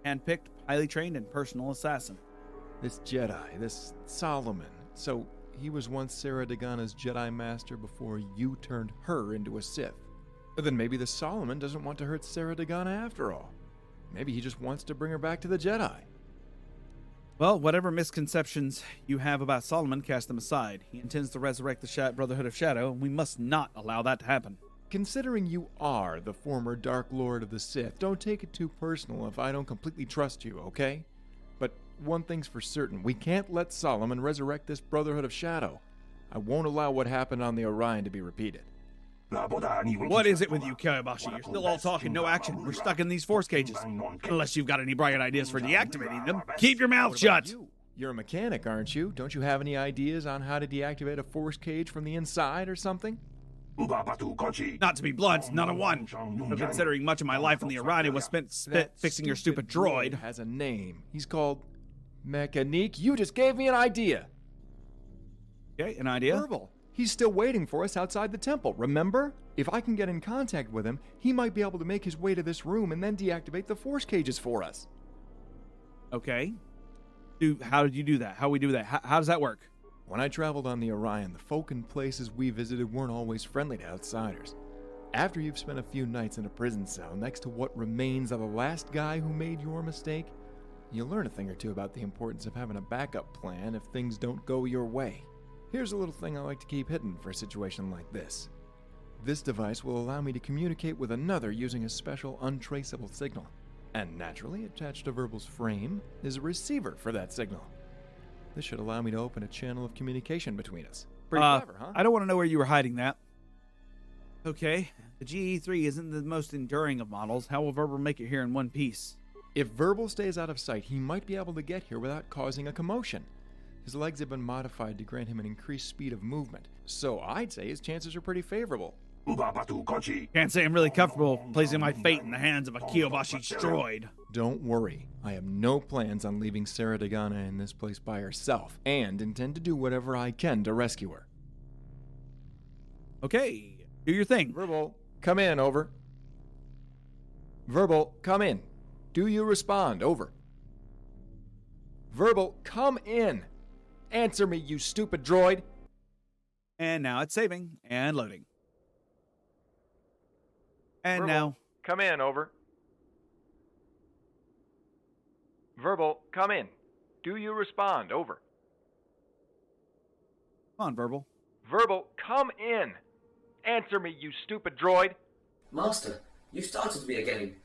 Speaker 1: Handpicked, highly trained, and personal assassin.
Speaker 2: This Jedi, this Solomon. So he was once Sarah Dagana's Jedi Master before you turned her into a Sith. But then maybe the Solomon doesn't want to hurt Sarah Dagana after all. Maybe he just wants to bring her back to the Jedi.
Speaker 1: Well, whatever misconceptions you have about Solomon, cast them aside. He intends to resurrect the Brotherhood of Shadow, and we must not allow that to happen.
Speaker 2: Considering you are the former Dark Lord of the Sith, don't take it too personal if I don't completely trust you, okay? But one thing's for certain, we can't let Solomon resurrect this Brotherhood of Shadow. I won't allow what happened on the Orion to be repeated.
Speaker 1: What is it with you, Kawabashi? You're still all talk and no action. We're stuck in these force cages. Unless you've got any bright ideas for deactivating them, keep your mouth shut!
Speaker 2: You're a mechanic, aren't you? Don't you have any ideas on how to deactivate a force cage from the inside or something?
Speaker 1: Not to be blunt, none of one. But considering much of my life on the Orion was spent fixing your stupid droid.
Speaker 2: Has a name. He's called Mechanique. You just gave me an idea.
Speaker 1: Okay, an idea?
Speaker 2: Verbal. He's still waiting for us outside the temple, remember? If I can get in contact with him, he might be able to make his way to this room and then deactivate the force cages for us.
Speaker 1: Okay. How did you do that? How we do that? How does that work?
Speaker 2: When I traveled on the Orion, the folk and places we visited weren't always friendly to outsiders. After you've spent a few nights in a prison cell next to what remains of the last guy who made your mistake, you learn a thing or two about the importance of having a backup plan if things don't go your way. Here's a little thing I like to keep hidden for a situation like this. This device will allow me to communicate with another using a special untraceable signal. And naturally, attached to Verbal's frame is a receiver for that signal. This should allow me to open a channel of communication between us. Pretty clever, huh?
Speaker 1: I don't want to know where you were hiding that. Okay, the GE3 isn't the most enduring of models. How will Verbal make it here in one piece?
Speaker 2: If Verbal stays out of sight, he might be able to get here without causing a commotion. His legs have been modified to grant him an increased speed of movement, so I'd say his chances are pretty favorable.
Speaker 1: Can't say I'm really comfortable placing my fate in the hands of a Kiyobashi's droid.
Speaker 2: Don't worry, I have no plans on leaving Sarah Dagana in this place by herself, and intend to do whatever I can to rescue her.
Speaker 1: Okay, do your thing.
Speaker 2: Verbal, come in, over. Verbal, come in. Do you respond, over. Verbal, come in. Answer me, you stupid droid.
Speaker 1: And now it's saving and loading. And
Speaker 2: Verbal,
Speaker 1: now...
Speaker 2: come in, over. Verbal, come in. Do you respond, over.
Speaker 1: Come on, Verbal.
Speaker 2: Verbal, come in. Answer me, you stupid droid.
Speaker 3: Master, you startled me again.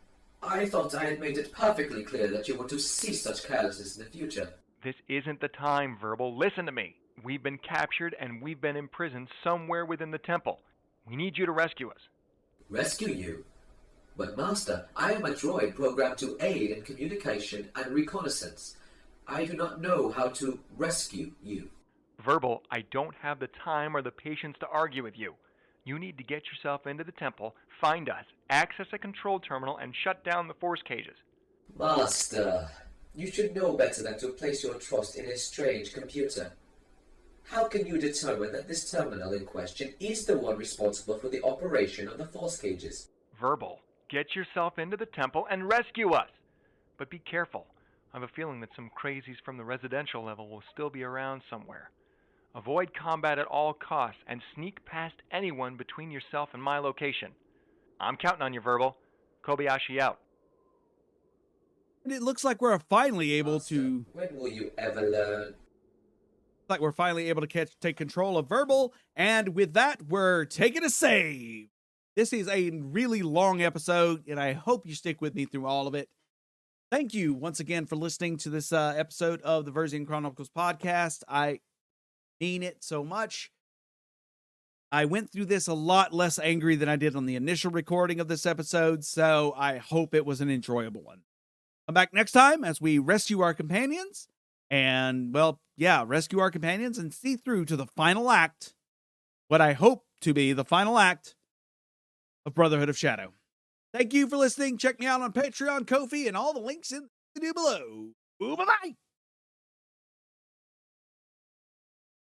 Speaker 3: I thought I had made it perfectly clear that you were to cease such carelessness in the future.
Speaker 2: This isn't the time, Verbal. Listen to me. We've been captured and we've been imprisoned somewhere within the temple. We need you to rescue us.
Speaker 3: Rescue you? But Master, I am a droid programmed to aid in communication and reconnaissance. I do not know how to rescue you.
Speaker 2: Verbal, I don't have the time or the patience to argue with you. You need to get yourself into the temple, find us, access a control terminal, and shut down the force cages.
Speaker 3: Master, you should know better than to place your trust in a strange computer. How can you determine that this terminal in question is the one responsible for the operation of the force cages?
Speaker 2: Verbal, get yourself into the temple and rescue us. But be careful. I have a feeling that some crazies from the residential level will still be around somewhere. Avoid combat at all costs and sneak past anyone between yourself and my location. I'm counting on you, Verbal. Kobayashi out.
Speaker 1: And it looks like we're finally able
Speaker 3: Master,
Speaker 1: to...
Speaker 3: when will you ever learn?
Speaker 1: Like we're finally able to take control of Verbal, and with that, we're taking a save. This is a really long episode, and I hope you stick with me through all of it. Thank you once again for listening to this episode of the Versian Chronicles podcast. I mean it so much. I went through this a lot less angry than I did on the initial recording of this episode, so I hope it was an enjoyable one. Come back next time as we rescue our companions. And, well, yeah, rescue our companions and see through to the final act, what I hope to be the final act of Brotherhood of Shadow. Thank you for listening. Check me out on Patreon, Ko-fi, and all the links in the video below. Bye-bye.